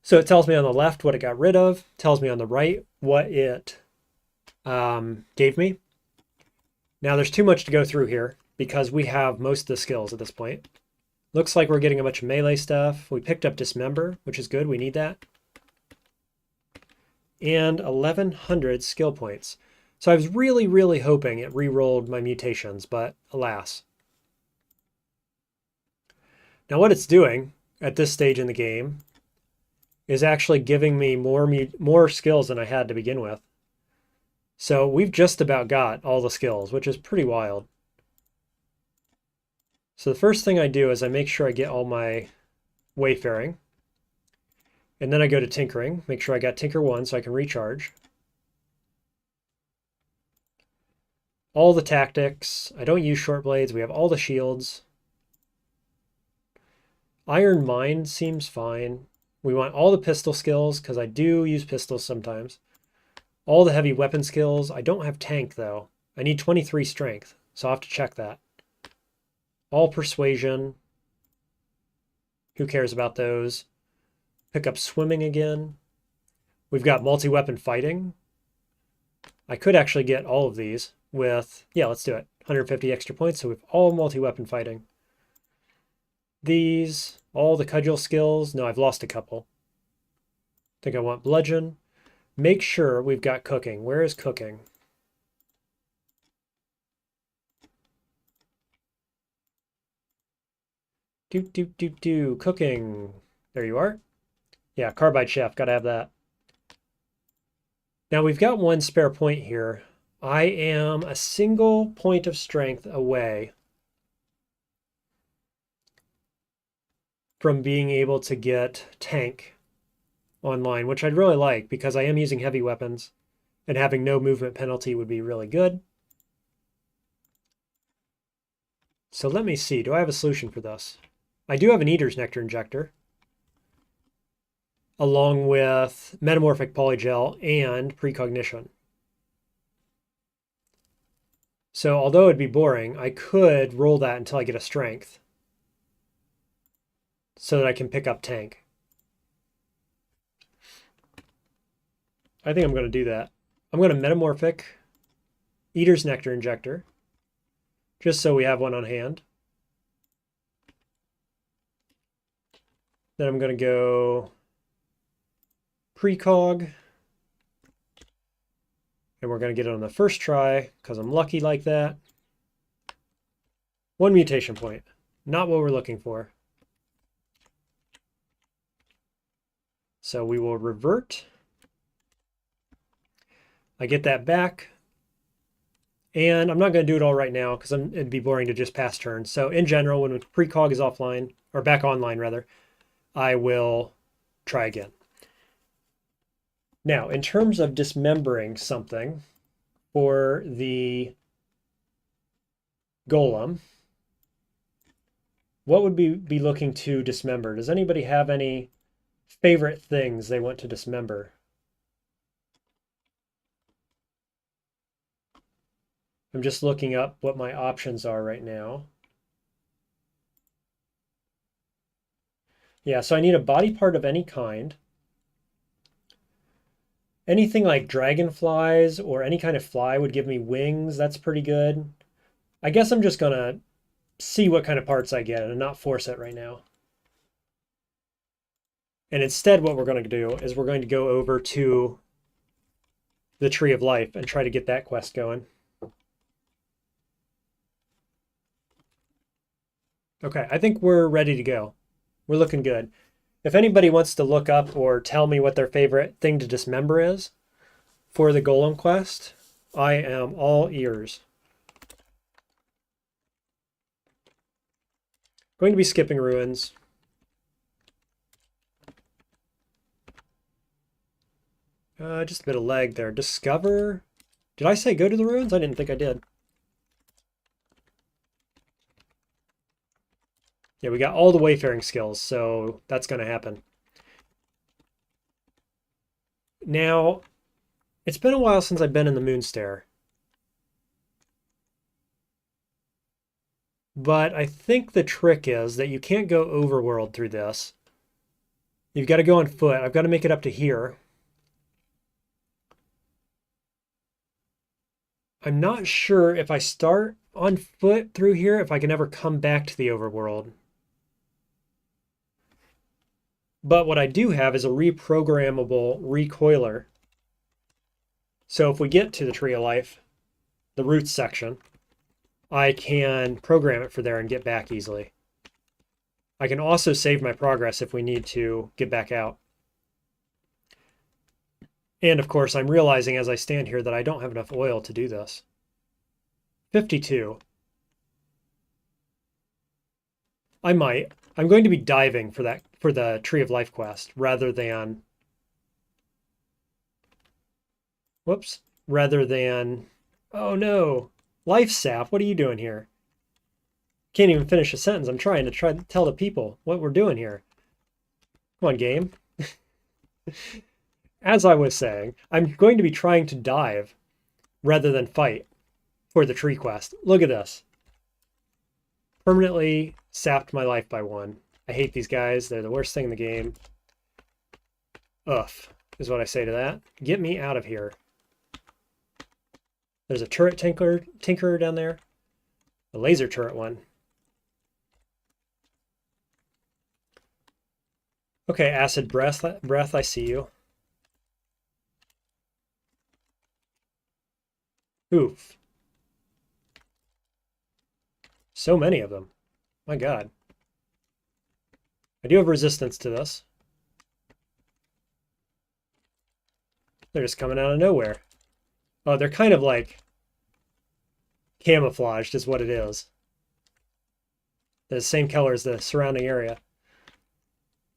So it tells me on the left what it got rid of, tells me on the right what it gave me. Now there's too much to go through here because we have most of the skills at this point. Looks like we're getting a bunch of melee stuff. We picked up Dismember, which is good. We need that. And 1,100 skill points. So I was really, really hoping it re-rolled my mutations, but alas. Now what it's doing at this stage in the game is actually giving me more skills than I had to begin with. So we've just about got all the skills, which is pretty wild. So the first thing I do is I make sure I get all my wayfaring. And then I go to tinkering, make sure I got tinker 1 so I can recharge. All the tactics. I don't use short blades. We have all the shields. Iron Mine seems fine. We want all the pistol skills because I do use pistols sometimes. All the heavy weapon skills. I don't have tank though. I need 23 strength, so I'll have to check that. All persuasion. Who cares about those? Pick up swimming again. We've got multi-weapon fighting. I could actually get all of these with, yeah, let's do it. 150 extra points, so we have all multi-weapon fighting. These, all the cudgel skills. No, I've lost a couple. I think I want bludgeon. Make sure we've got cooking. Where is cooking? Cooking. There you are. Yeah, carbide chef, gotta have that. Now we've got 1 spare point here. I am a single point of strength away from being able to get tank online, which I'd really like because I am using heavy weapons and having no movement penalty would be really good. So let me see, do I have a solution for this? I do have an Eater's Nectar Injector along with Metamorphic Polygel and Precognition. So although it'd be boring, I could roll that until I get a strength so that I can pick up tank. I think I'm going to do that. I'm going to Metamorphic Eater's Nectar Injector just so we have one on hand. Then I'm going to go Precog. And we're going to get it on the first try because I'm lucky like that. 1 mutation point. Not what we're looking for. So we will revert. I get that back. And I'm not going to do it all right now because it'd be boring to just pass turns. So in general, when precog is offline, or back online rather, I will try again. Now, in terms of dismembering something for the golem, what would we be looking to dismember? Does anybody have any favorite things they want to dismember? I'm just looking up what my options are right now. Yeah, so I need a body part of any kind. Anything like dragonflies or any kind of fly would give me wings. That's pretty good. I guess I'm just gonna see what kind of parts I get and not force it right now. And instead what we're going to do is we're going to go over to the Tree of Life and try to get that quest going. Okay, I think we're ready to go. We're looking good. If anybody wants to look up or tell me what their favorite thing to dismember is for the Golem quest, I am all ears. Going to be skipping ruins. Just a bit of lag there. Discover. Did I say go to the ruins? I didn't think I did. Yeah, we got all the wayfaring skills, so that's going to happen. Now, it's been a while since I've been in the Moonstair. But I think the trick is that you can't go overworld through this. You've got to go on foot. I've got to make it up to here. I'm not sure if I start on foot through here, if I can ever come back to the overworld. But what I do have is a reprogrammable recoiler. So if we get to the Tree of Life, the roots section, I can program it for there and get back easily. I can also save my progress if we need to get back out. And of course, I'm realizing as I stand here that I don't have enough oil to do this. 52. I might. I'm going to be diving for the Tree of Life quest rather than oh no, life sap, what are you doing here? Can't even finish a sentence. I'm trying to tell the people what we're doing here. Come on, game. As I was saying, I'm going to be trying to dive rather than fight for the tree quest. Look at this. Permanently sapped my life by 1. I hate these guys. They're the worst thing in the game. Ugh, is what I say to that. Get me out of here. There's a turret tinkerer down there. A laser turret one. Okay, acid breath, I see you. Oof. So many of them. My God. I do have resistance to this. They're just coming out of nowhere. Oh, they're kind of like camouflaged is what it is. They're the same color as the surrounding area.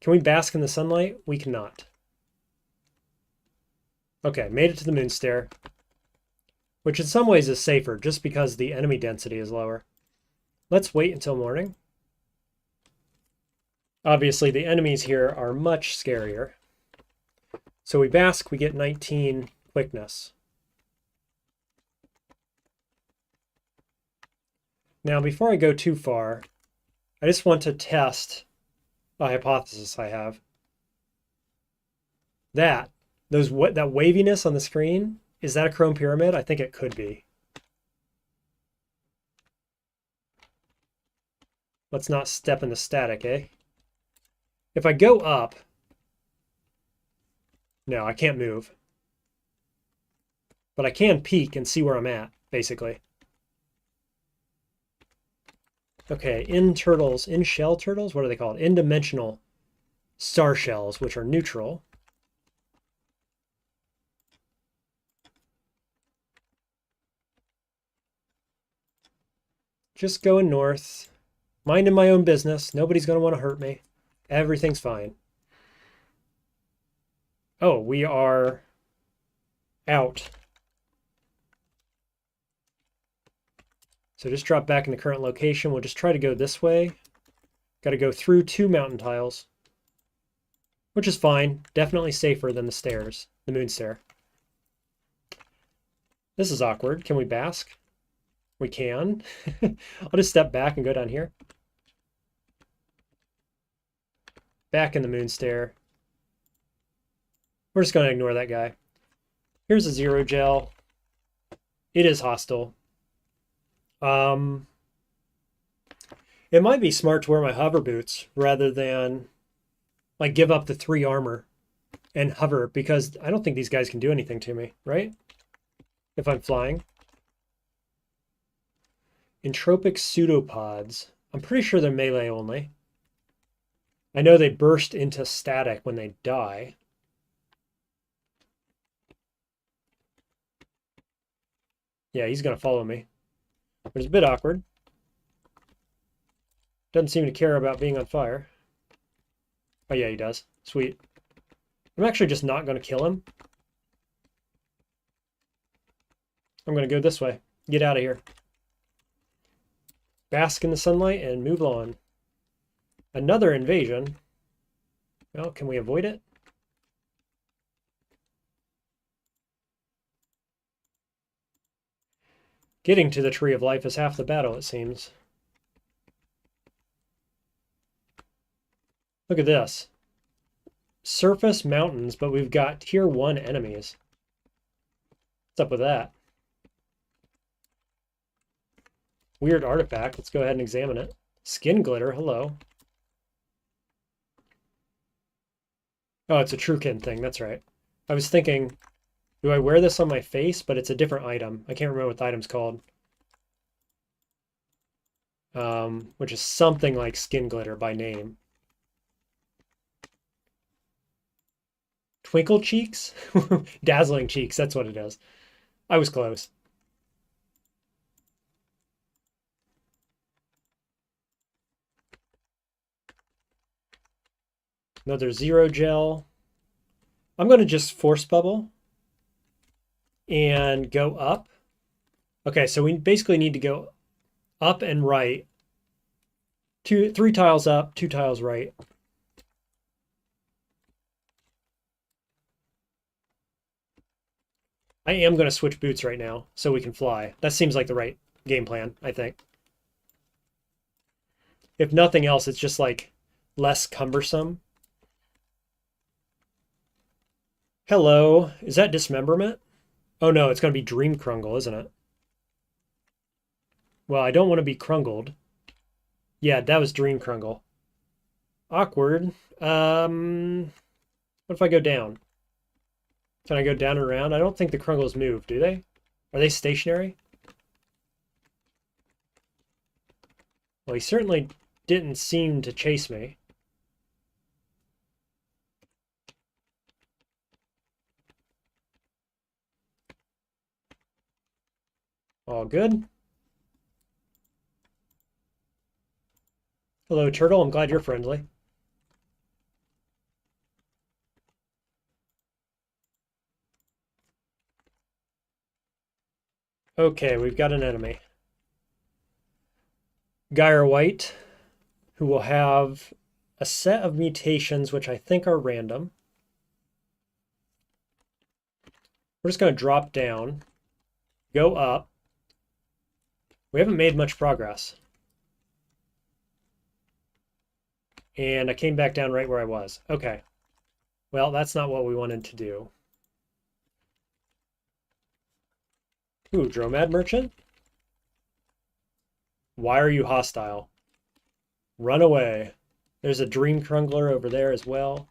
Can we bask in the sunlight? We cannot. Okay, made it to the Moonstair, which in some ways is safer just because the enemy density is lower. Let's wait until morning. Obviously, the enemies here are much scarier. So we bask, we get 19 quickness. Now, before I go too far, I just want to test a hypothesis I have. That waviness on the screen, is that a chrome pyramid? I think it could be. Let's not step in the static, eh? If I go up, no, I can't move. But I can peek and see where I'm at, basically. Okay, in shell turtles, what are they called? In-dimensional star shells, which are neutral. Just going north, minding my own business. Nobody's going to want to hurt me. Everything's fine. Oh, we are out. So just drop back in the current location. We'll just try to go this way. Got to go through 2 mountain tiles, which is fine. Definitely safer than the stairs, the Moonstair. This is awkward. Can we bask? We can. I'll just step back and go down here. back in the moon stair. We're just going to ignore that guy. Here's a 0 gel. It is hostile. It might be smart to wear my hover boots rather than like give up the 3 armor and hover, because I don't think these guys can do anything to me, right? If I'm flying. Entropic pseudopods. I'm pretty sure they're melee only. I know they burst into static when they die. Yeah, he's going to follow me. But it's a bit awkward. Doesn't seem to care about being on fire. Oh yeah, he does. Sweet. I'm actually just not going to kill him. I'm going to go this way. Get out of here. Bask in the sunlight and move on. Another invasion. Well, can we avoid it? Getting to the Tree of Life is half the battle, it seems. Look at this. Surface mountains, but we've got tier 1 enemies. What's up with that? Weird artifact. Let's go ahead and examine it. Skin glitter. Hello. Oh, it's a Truekin thing. That's right. I was thinking, do I wear this on my face? But it's a different item. I can't remember what the item's called. Which is something like skin glitter by name. Twinkle cheeks? Dazzling cheeks. That's what it is. I was close. Another 0 gel. I'm going to just force bubble and go up. Okay, so we basically need to go up and right. 3 tiles up, 2 tiles right. I am going to switch boots right now so we can fly. That seems like the right game plan, I think. If nothing else, it's just like less cumbersome. Hello, is that dismemberment? Oh no, it's going to be dream crungle, isn't it? Well, I don't want to be crungled. Yeah, that was dream crungle. Awkward. What if I go down? Can I go down and around? I don't think the crungles move, do they? Are they stationary? Well, he certainly didn't seem to chase me. All good. Hello, turtle. I'm glad you're friendly. Okay, we've got an enemy. Gyre White, who will have a set of mutations which I think are random. We're just going to drop down, go up. We haven't made much progress. And I came back down right where I was. Okay. Well, that's not what we wanted to do. Ooh, Dromad Merchant? Why are you hostile? Run away. There's a Dream Crungler over there as well.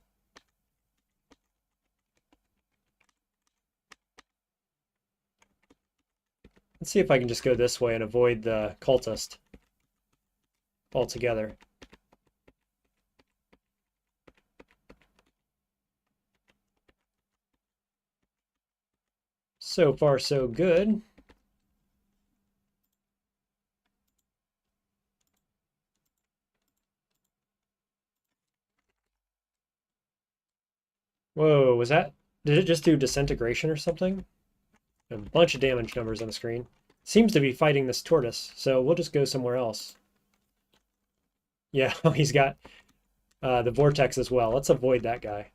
Let's see if I can just go this way and avoid the cultist altogether. So far, so good. Whoa, was that... Did it just do disintegration or something? A bunch of damage numbers on the screen. Seems to be fighting this tortoise, so we'll just go somewhere else. Yeah, he's got the vortex as well. Let's avoid that guy.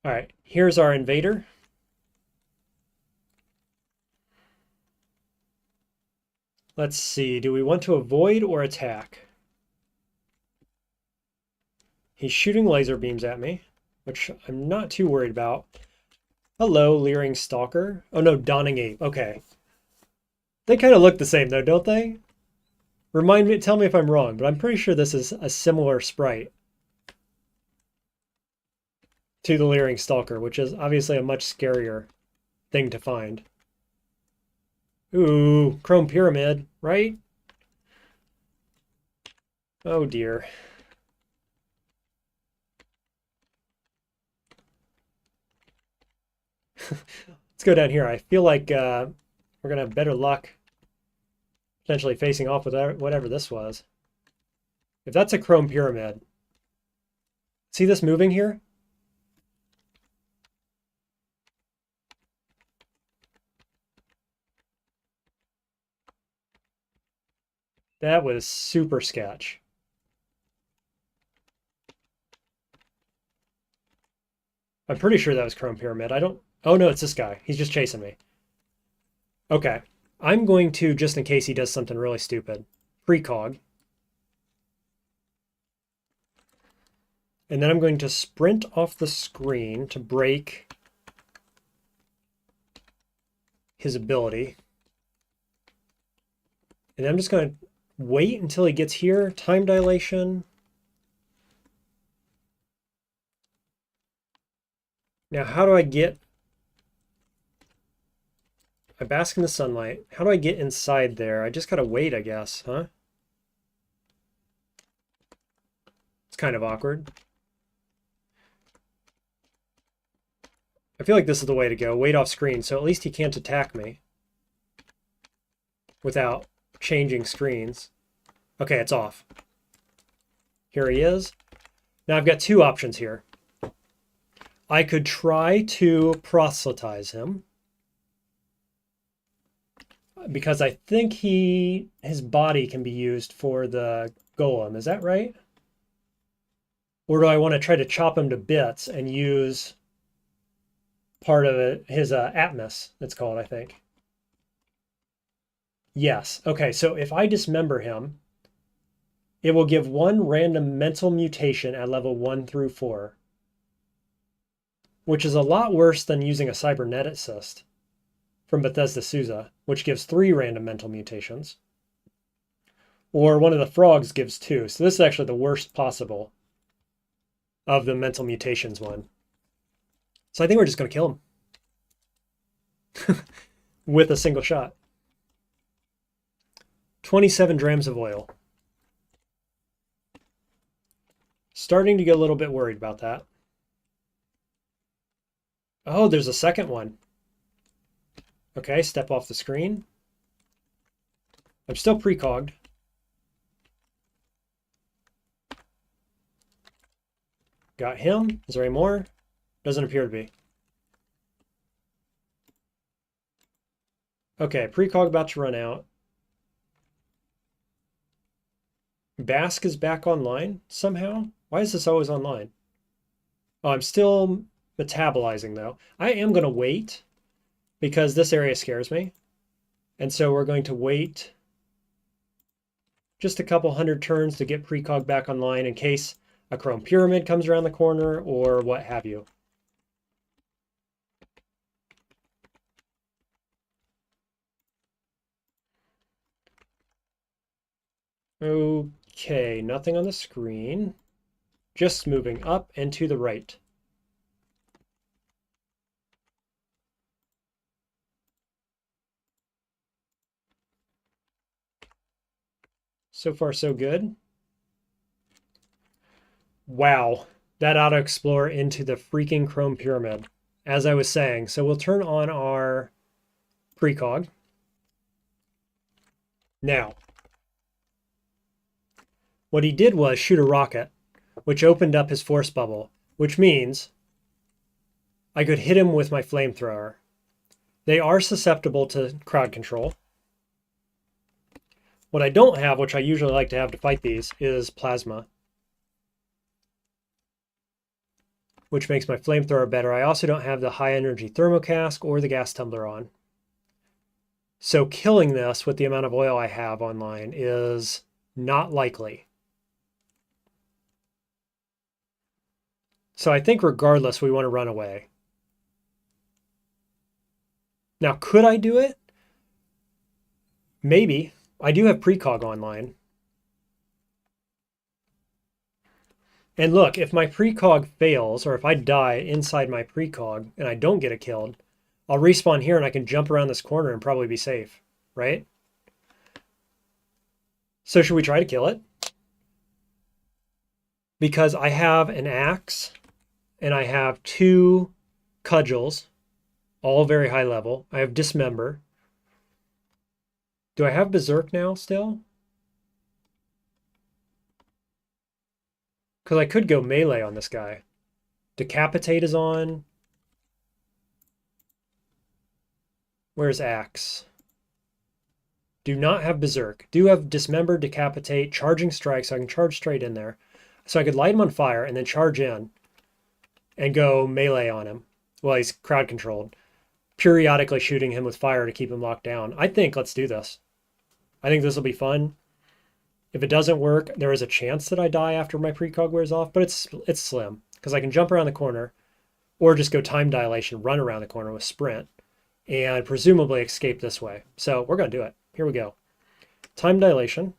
All right, here's our invader. Let's see, do we want to avoid or attack? He's shooting laser beams at me, which I'm not too worried about. Hello, Leering Stalker. Oh no, Dawning Ape. Okay. They kind of look the same though, don't they? Remind me, tell me if I'm wrong, but I'm pretty sure this is a similar sprite to the Leering Stalker, which is obviously a much scarier thing to find. Ooh, Chrome Pyramid, right? Oh dear. Let's go down here. I feel like we're going to have better luck potentially facing off with whatever this was. If that's a Chrome Pyramid. See this moving here? That was super sketch. I'm pretty sure that was Chrome Pyramid. I don't... Oh no, it's this guy. He's just chasing me. Okay. I'm going to, just in case he does something really stupid, precog. And then I'm going to sprint off the screen to break his ability. And I'm just going to wait until he gets here. Time dilation. Now, how do I get... I bask in the sunlight. How do I get inside there? I just gotta wait, I guess, huh? It's kind of awkward. I feel like this is the way to go. Wait off screen, so at least he can't attack me without changing screens. Okay, it's off. Here he is. Now I've got two options here. I could try to proselytize him, because I think his body can be used for the golem. Is that right? Or do I want to try to chop him to bits and use part of it, his Atmos, it's called, I think. Yes. Okay, so if I dismember him, it will give one random mental mutation at level 1 through 4, which is a lot worse than using a cyberneticist from Bethesda Souza, which gives 3 random mental mutations. Or one of the frogs gives 2. So this is actually the worst possible of the mental mutations one. So I think we're just going to kill him with a single shot. 27 drams of oil. Starting to get a little bit worried about that. Oh, there's a second one. Okay, step off the screen. I'm still precogged. Got him. Is there any more? Doesn't appear to be. Okay, precog about to run out. Bask is back online somehow. Why is this always online? Oh, I'm still metabolizing though. I am going to wait because this area scares me. And so we're going to wait just a couple hundred turns to get precog back online in case a Chrome Pyramid comes around the corner or what have you. Okay, nothing on the screen. Just moving up and to the right. So far, so good. Wow, that auto-explore into the freaking Chrome Pyramid, as I was saying. So we'll turn on our precog. Now, what he did was shoot a rocket, which opened up his force bubble, which means I could hit him with my flamethrower. They are susceptible to crowd control. What I don't have, which I usually like to have to fight these, is plasma, which makes my flamethrower better. I also don't have the high energy thermocask or the gas tumbler on. So killing this with the amount of oil I have online is not likely. So I think regardless, we want to run away. Now, could I do it? Maybe. I do have precog online. And look, if my precog fails, or if I die inside my precog and I don't get it killed, I'll respawn here and I can jump around this corner and probably be safe, right? So should we try to kill it? Because I have an axe and I have 2 cudgels, all very high level. I have dismember. Do I have berserk now still? Because I could go melee on this guy. Decapitate is on. Where's axe? Do not have berserk. Do have dismember, decapitate, charging strike, so I can charge straight in there. So I could light him on fire and then charge in and go melee on him. Well, he's crowd controlled. Periodically shooting him with fire to keep him locked down. I think let's do this. I think this will be fun. If it doesn't work, there is a chance that I die after my precog wears off, but it's slim because I can jump around the corner or just go time dilation, run around the corner with sprint, and presumably escape this way. So we're going to do it. Here we go. Time dilation.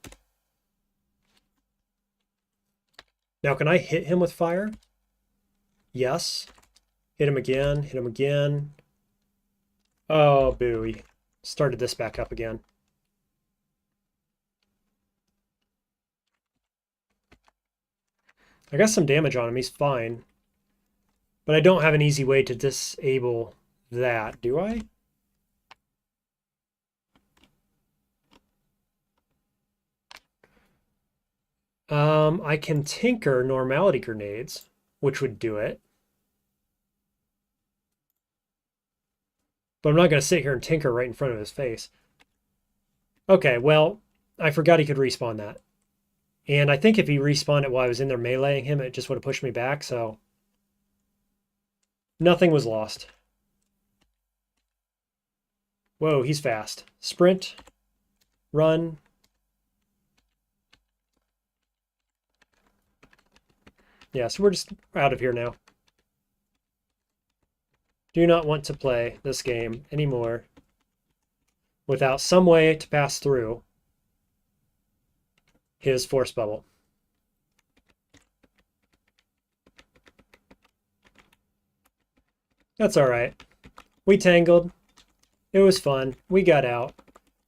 Now, can I hit him with fire? Yes. Hit him again, hit him again. Oh, boo. He started this back up again. I got some damage on him. He's fine. But I don't have an easy way to disable that, do I? I can tinker normality grenades, which would do it. But I'm not going to sit here and tinker right in front of his face. Okay, well, I forgot he could respawn that. And I think if he respawned it while I was in there meleeing him, it just would have pushed me back, so nothing was lost. Whoa, he's fast. Sprint, run. Yeah, so we're just out of here now. Do not want to play this game anymore without some way to pass through his force bubble. That's all right. We tangled. It was fun. We got out.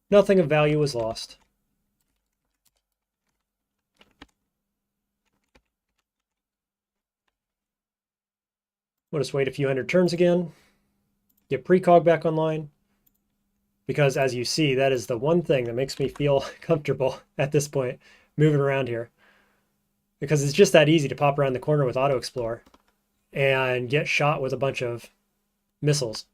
Nothing of value was lost. We'll just wait a few hundred turns again. Get precog back online. Because as you see, that is the one thing that makes me feel comfortable at this point, moving around here. Because it's just that easy to pop around the corner with Auto Explore and get shot with a bunch of missiles.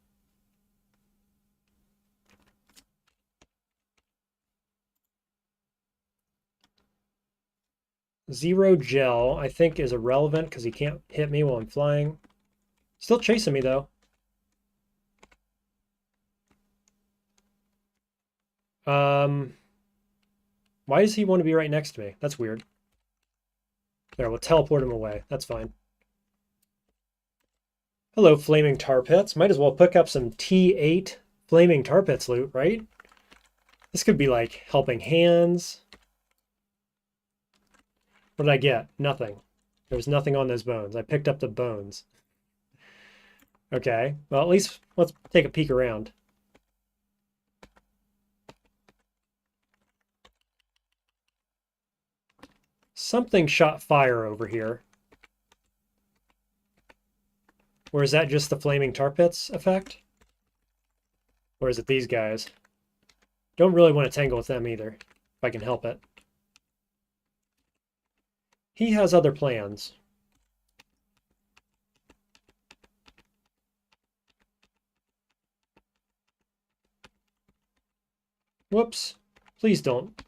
Zero gel, I think, is irrelevant because he can't hit me while I'm flying. Still chasing me, though. Why does he want to be right next to me? That's weird. There, we'll teleport him away. That's fine. Hello, flaming tar pits. Might as well pick up some T8 flaming tar pits loot, right? This could be like helping hands. What did I get? Nothing. There was nothing on those bones. I picked up the bones. Okay, well, at least let's take a peek around. Something shot fire over here. Or is that just the flaming tar pits effect? Or is it these guys? Don't really want to tangle with them either, if I can help it. He has other plans. Whoops. Please don't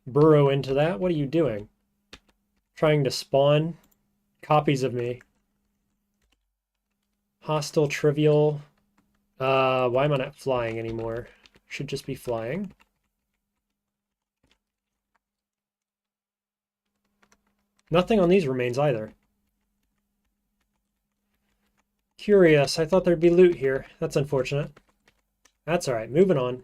burrow into that. What are you doing? Trying to spawn copies of me. Hostile, trivial. Why am I not flying anymore? should just be flying. Nothing on these remains either. Curious, I thought there'd be loot here. That's unfortunate. That's all right, moving on.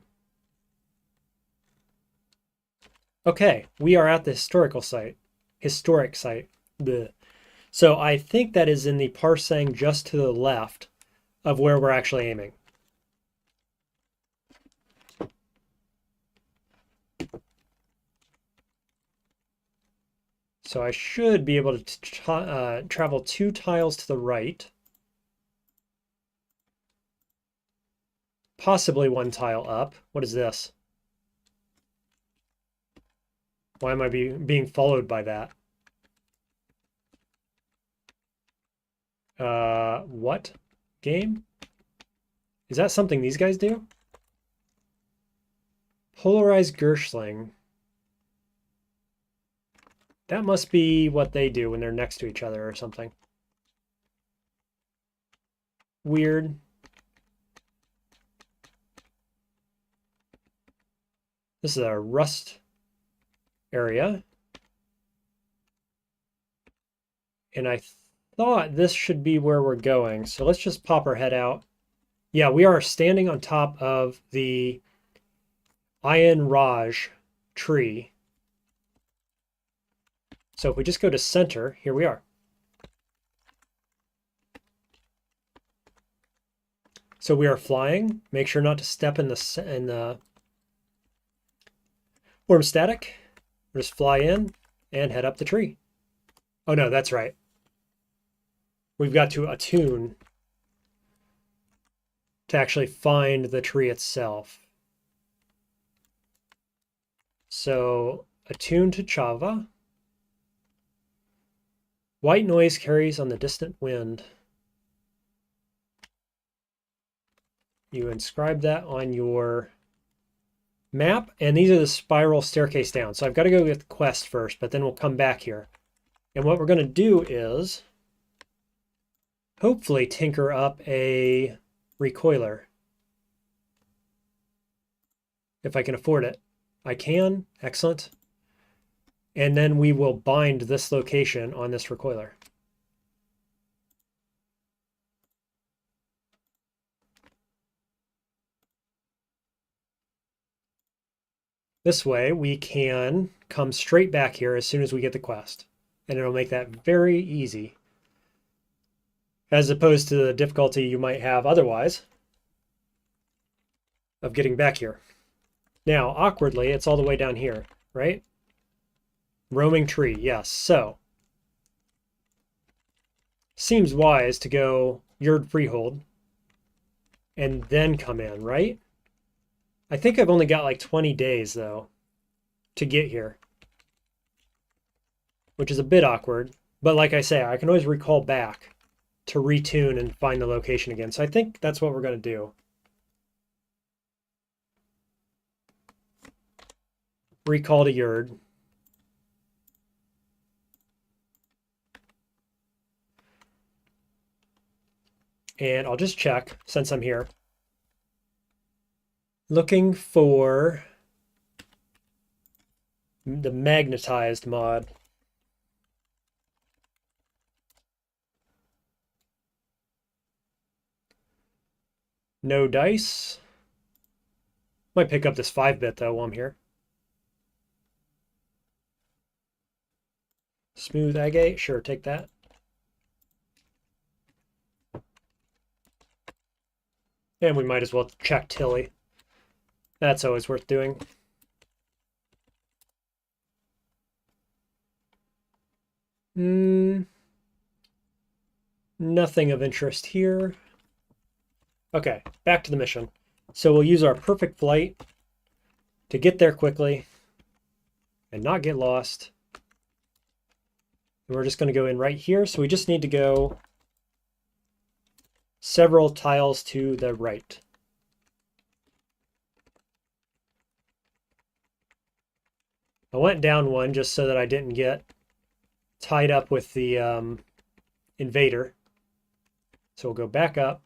Okay, we are at the historic site. Blech. So I think that is in the parsang just to the left of where we're actually aiming. So I should be able to travel 2 tiles to the right. Possibly 1 tile up. What is this? Why am I being followed by that? What? Game? Is that something these guys do? Polarized Gershling. That must be what they do when they're next to each other or something. Weird. This is a rust area. And I thought this should be where we're going. So let's just pop our head out. Yeah, we are standing on top of the Iron Raj tree. So if we just go to center, here we are. So we are flying. Make sure not to step in the worm static. We'll just fly in and head up the tree. Oh no, that's right. We've got to attune to actually find the tree itself. So attune to Chavvah. White noise carries on the distant wind. You inscribe that on your map, and these are the spiral staircase down. So I've got to go get the quest first, but then we'll come back here. And what we're going to do is hopefully tinker up a recoiler. If I can afford it. I can. Excellent. And then we will bind this location on this recoiler. This way we can come straight back here as soon as we get the quest. And it'll make that very easy. As opposed to the difficulty you might have otherwise of getting back here. Now, awkwardly, it's all the way down here, right? Roaming tree, yes. So, seems wise to go Yurd Freehold and then come in, right? I think I've only got like 20 days, though, to get here. Which is a bit awkward. But like I say, I can always recall back to retune and find the location again. So I think that's what we're going to do. Recall to Yurd. And I'll just check since I'm here. Looking for the magnetized mod. No dice. Might pick up this 5-bit though while I'm here. Smooth agate, sure, take that. And we might as well check Tilly. That's always worth doing. Nothing of interest here. Okay, back to the mission. So we'll use our perfect flight to get there quickly and not get lost. And we're just going to go in right here. So we just need to go several tiles to the right. I went down one just so that I didn't get tied up with the invader. So we'll go back up.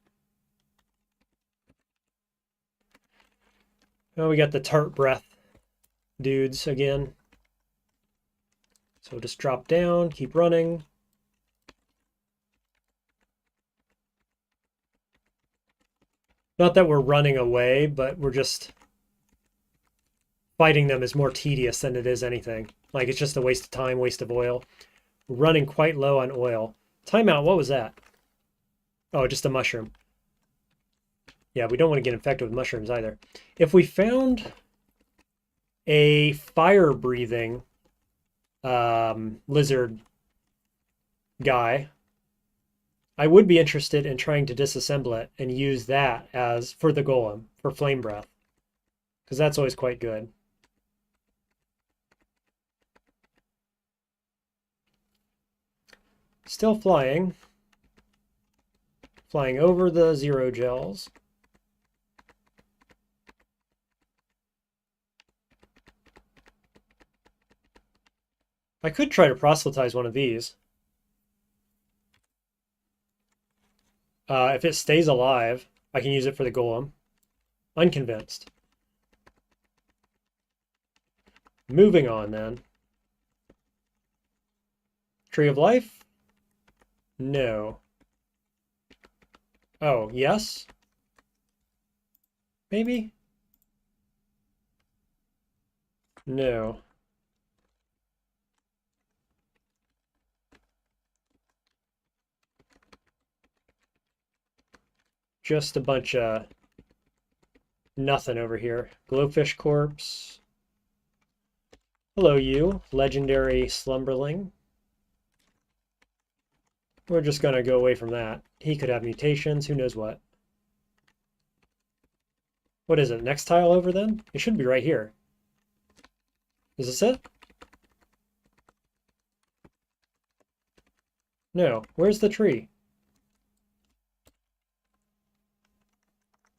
Now we got the tart breath dudes again. So just drop down, keep running. Not that we're running away, but we're just fighting them is more tedious than it is anything. Like it's just a waste of time, waste of oil. We're running quite low on oil. Timeout, what was that? Oh, just a mushroom. Yeah, we don't want to get infected with mushrooms either. If we found a fire-breathing lizard guy, I would be interested in trying to disassemble it and use that as for the golem, for flame breath, because that's always quite good. Still flying. Flying over the zero gels. I could try to proselytize one of these. If it stays alive, I can use it for the golem. Unconvinced. Moving on then. Tree of Life? No. Oh, yes? Maybe? No. Just a bunch of nothing over here. Glowfish corpse. Hello, you. Legendary slumberling. We're just going to go away from that. He could have mutations. Who knows what? What is it? Next tile over then? It should be right here. Is this it? No. Where's the tree?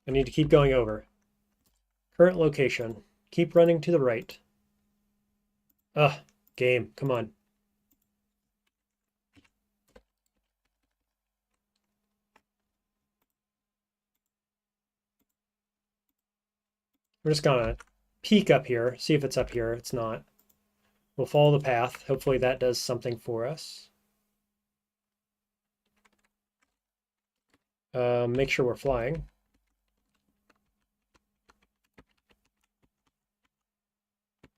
I need to keep going over. Current location. Keep running to the right. Ugh. Game. Come on. We're just gonna peek up here, see if it's up here. It's not. We'll follow the path. Hopefully that does something for us. Make sure we're flying.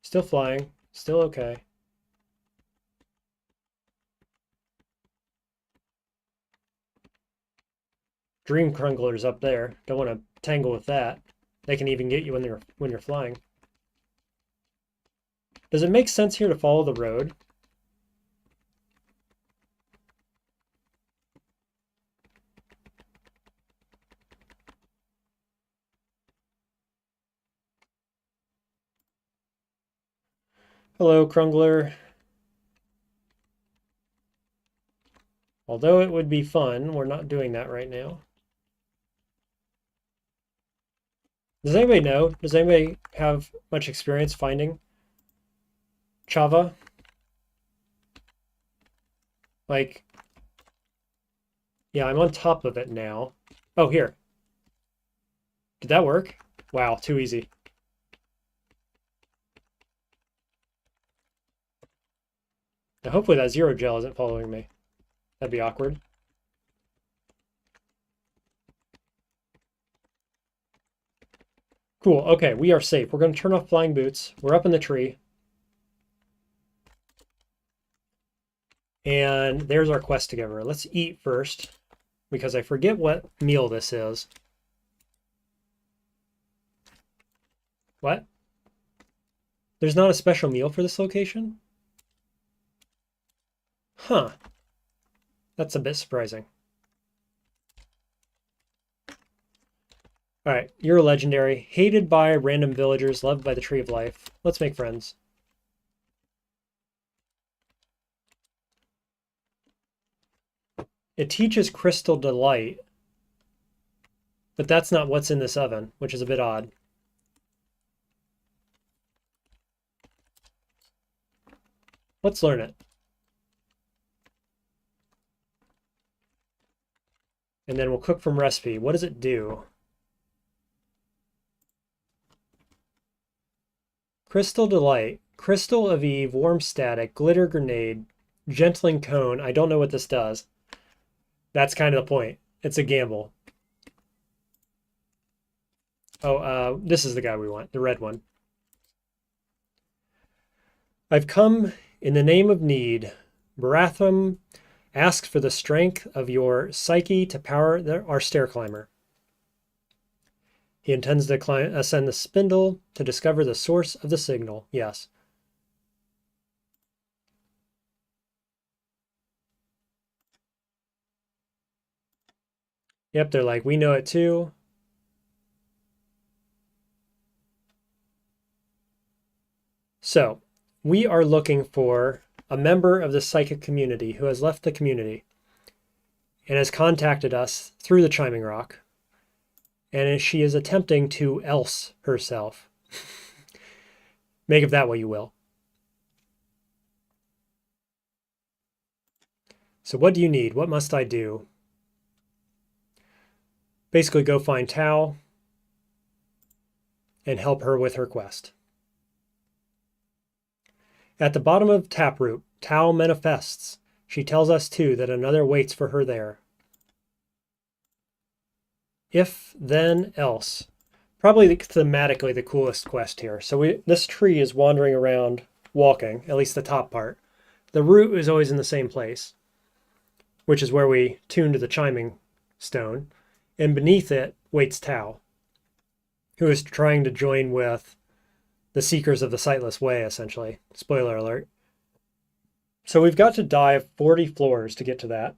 Still flying. Still okay. Dream Crungler's up there. Don't want to tangle with that. They can even get you when you're flying. Does it make sense here to follow the road? Hello, Crungler. Although it would be fun, we're not doing that right now. Does anybody know? Does anybody have much experience finding Chavvah? Like, yeah, I'm on top of it now. Oh, here. Did that work? Wow, too easy. Now, hopefully that zero gel isn't following me. That'd be awkward. Cool, okay, we are safe. We're going to turn off flying boots. We're up in the tree. And there's our quest together. Let's eat first, because I forget what meal this is. What? There's not a special meal for this location? Huh. That's a bit surprising. All right, you're a legendary. Hated by random villagers, loved by the Tree of Life. Let's make friends. It teaches Crystal Delight, but that's not what's in this oven, which is a bit odd. Let's learn it. And then we'll cook from recipe. What does it do? Crystal Delight, Crystal of Eve, Warm Static, Glitter Grenade, Gentling Cone. I don't know what this does. That's kind of the point. It's a gamble. Oh, this is the guy we want, the red one. I've come in the name of need. Baratham asks for the strength of your psyche to power our stair climber. He intends to ascend the spindle to discover the source of the signal. Yes. Yep, they're like, we know it too. So, we are looking for a member of the psychic community who has left the community and has contacted us through the Chiming Rock. And she is attempting to else herself. Make of that what you will. So what do you need? What must I do? Basically go find Tao and help her with her quest. At the bottom of Taproot, Tao manifests. She tells us too that another waits for her there. If, then, else. Probably thematically the coolest quest here. So this tree is wandering around walking, at least the top part. The root is always in the same place, which is where we tune to the chiming stone. And beneath it waits Tao, who is trying to join with the Seekers of the Sightless Way, essentially. Spoiler alert. So we've got to dive 40 floors to get to that.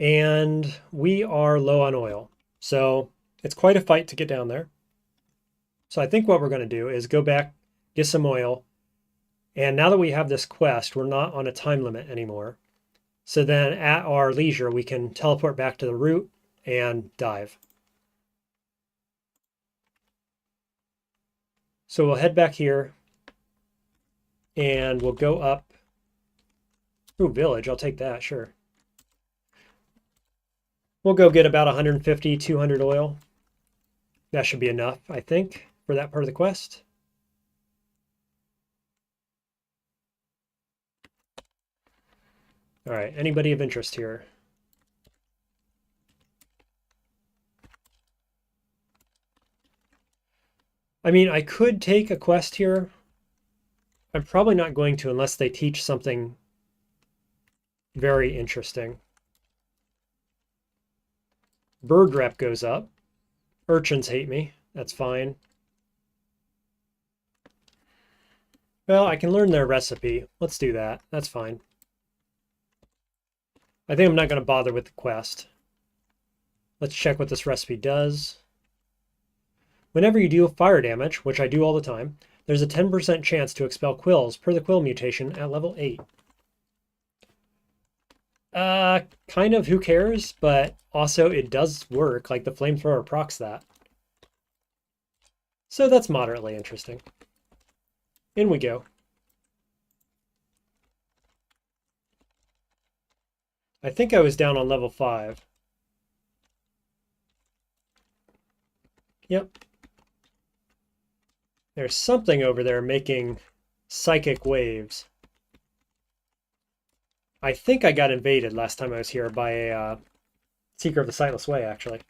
And we are low on oil. So it's quite a fight to get down there. So I think what we're going to do is go back, get some oil. And now that we have this quest, we're not on a time limit anymore. So then at our leisure, we can teleport back to the root and dive. So we'll head back here and we'll go up. Ooh, village, I'll take that, sure. We'll go get about 150, 200 oil. That should be enough, I think, for that part of the quest. All right, anybody of interest here? I mean, I could take a quest here. I'm probably not going to unless they teach something very interesting. Bird rep goes up. Urchins hate me. That's fine. Well, I can learn their recipe. Let's do that. That's fine. I think I'm not going to bother with the quest. Let's check what this recipe does. Whenever you deal fire damage, which I do all the time, there's a 10% chance to expel quills per the quill mutation at level 8. Kind of who cares, but also it does work, like the flamethrower procs that. So that's moderately interesting. In we go. I think I was down on level 5. Yep. There's something over there making psychic waves. I think I got invaded last time I was here by a Seeker of the Sightless Way, actually.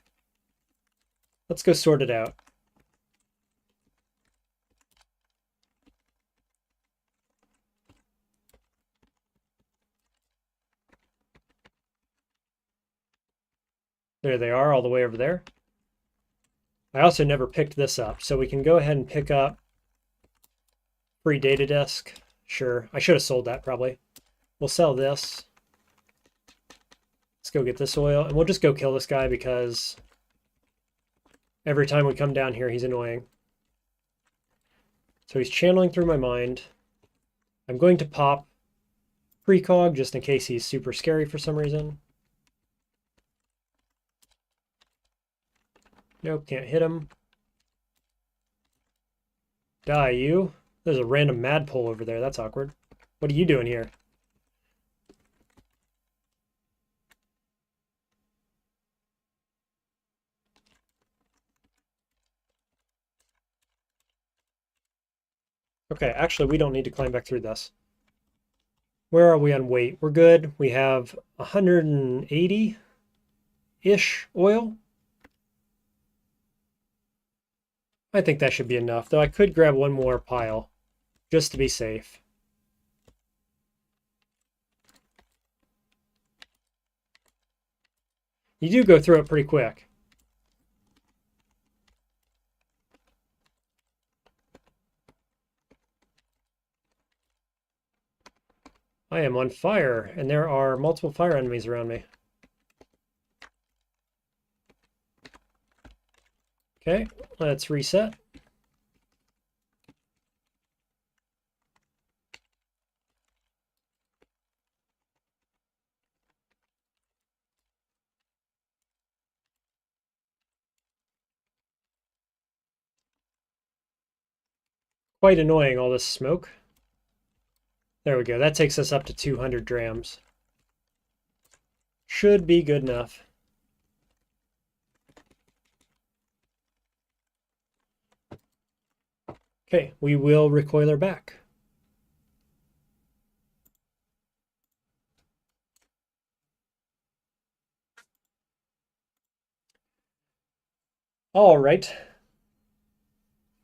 Let's go sort it out. There they are, all the way over there. I also never picked this up, so we can go ahead and pick up free data disk. Sure, I should have sold that probably. We'll sell this. Let's go get this oil, and we'll just go kill this guy because every time we come down here, he's annoying. So he's channeling through my mind. I'm going to pop precog just in case he's super scary for some reason. Nope, can't hit him. Die, you. There's a random madpole over there. That's awkward. What are you doing here? Okay, actually, we don't need to climb back through this. Where are we on weight? We're good. We have 180-ish oil. I think that should be enough, though I could grab one more pile just to be safe. You do go through it pretty quick. I am on fire, and there are multiple fire enemies around me. Okay, let's reset. Quite annoying, all this smoke. There we go. That takes us up to 200 grams. Should be good enough. Okay, we will recoiler back. All right.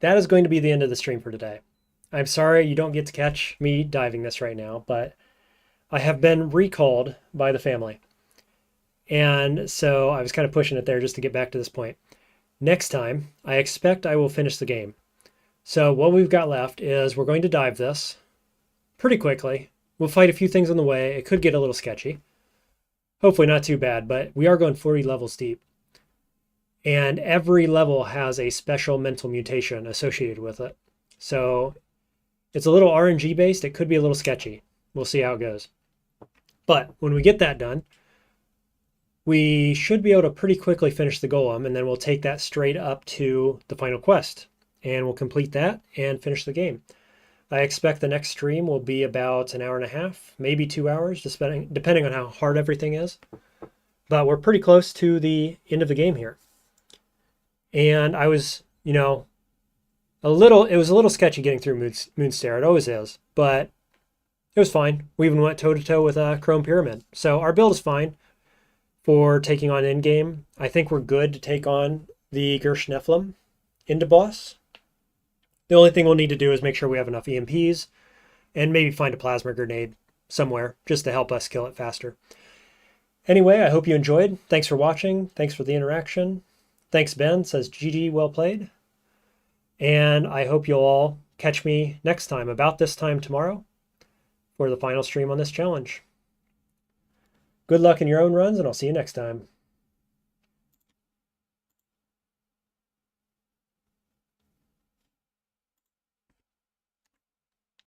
That is going to be the end of the stream for today. I'm sorry you don't get to catch me diving this right now, but I have been recalled by the family. And so I was kind of pushing it there just to get back to this point. Next time, I expect I will finish the game. So what we've got left is we're going to dive this pretty quickly. We'll fight a few things on the way. It could get a little sketchy. Hopefully not too bad, but we are going 40 levels deep. And every level has a special mental mutation associated with it. So it's a little RNG based. It could be a little sketchy. We'll see how it goes. But when we get that done, we should be able to pretty quickly finish the golem, and then we'll take that straight up to the final quest. And we'll complete that and finish the game. I expect the next stream will be about an hour and a half, maybe 2 hours, depending on how hard everything is. But we're pretty close to the end of the game here. And I was, it was a little sketchy getting through Moonstare. It always is, but it was fine. We even went toe-to-toe with a Chrome Pyramid. So our build is fine for taking on endgame. I think we're good to take on the Gersh Nephilim into boss. The only thing we'll need to do is make sure we have enough EMPs and maybe find a plasma grenade somewhere just to help us kill it faster. Anyway, I hope you enjoyed. Thanks for watching. Thanks for the interaction. Thanks, Ben, says GG, well played. And I hope you'll all catch me next time, about this time tomorrow, for the final stream on this challenge. Good luck in your own runs, and I'll see you next time.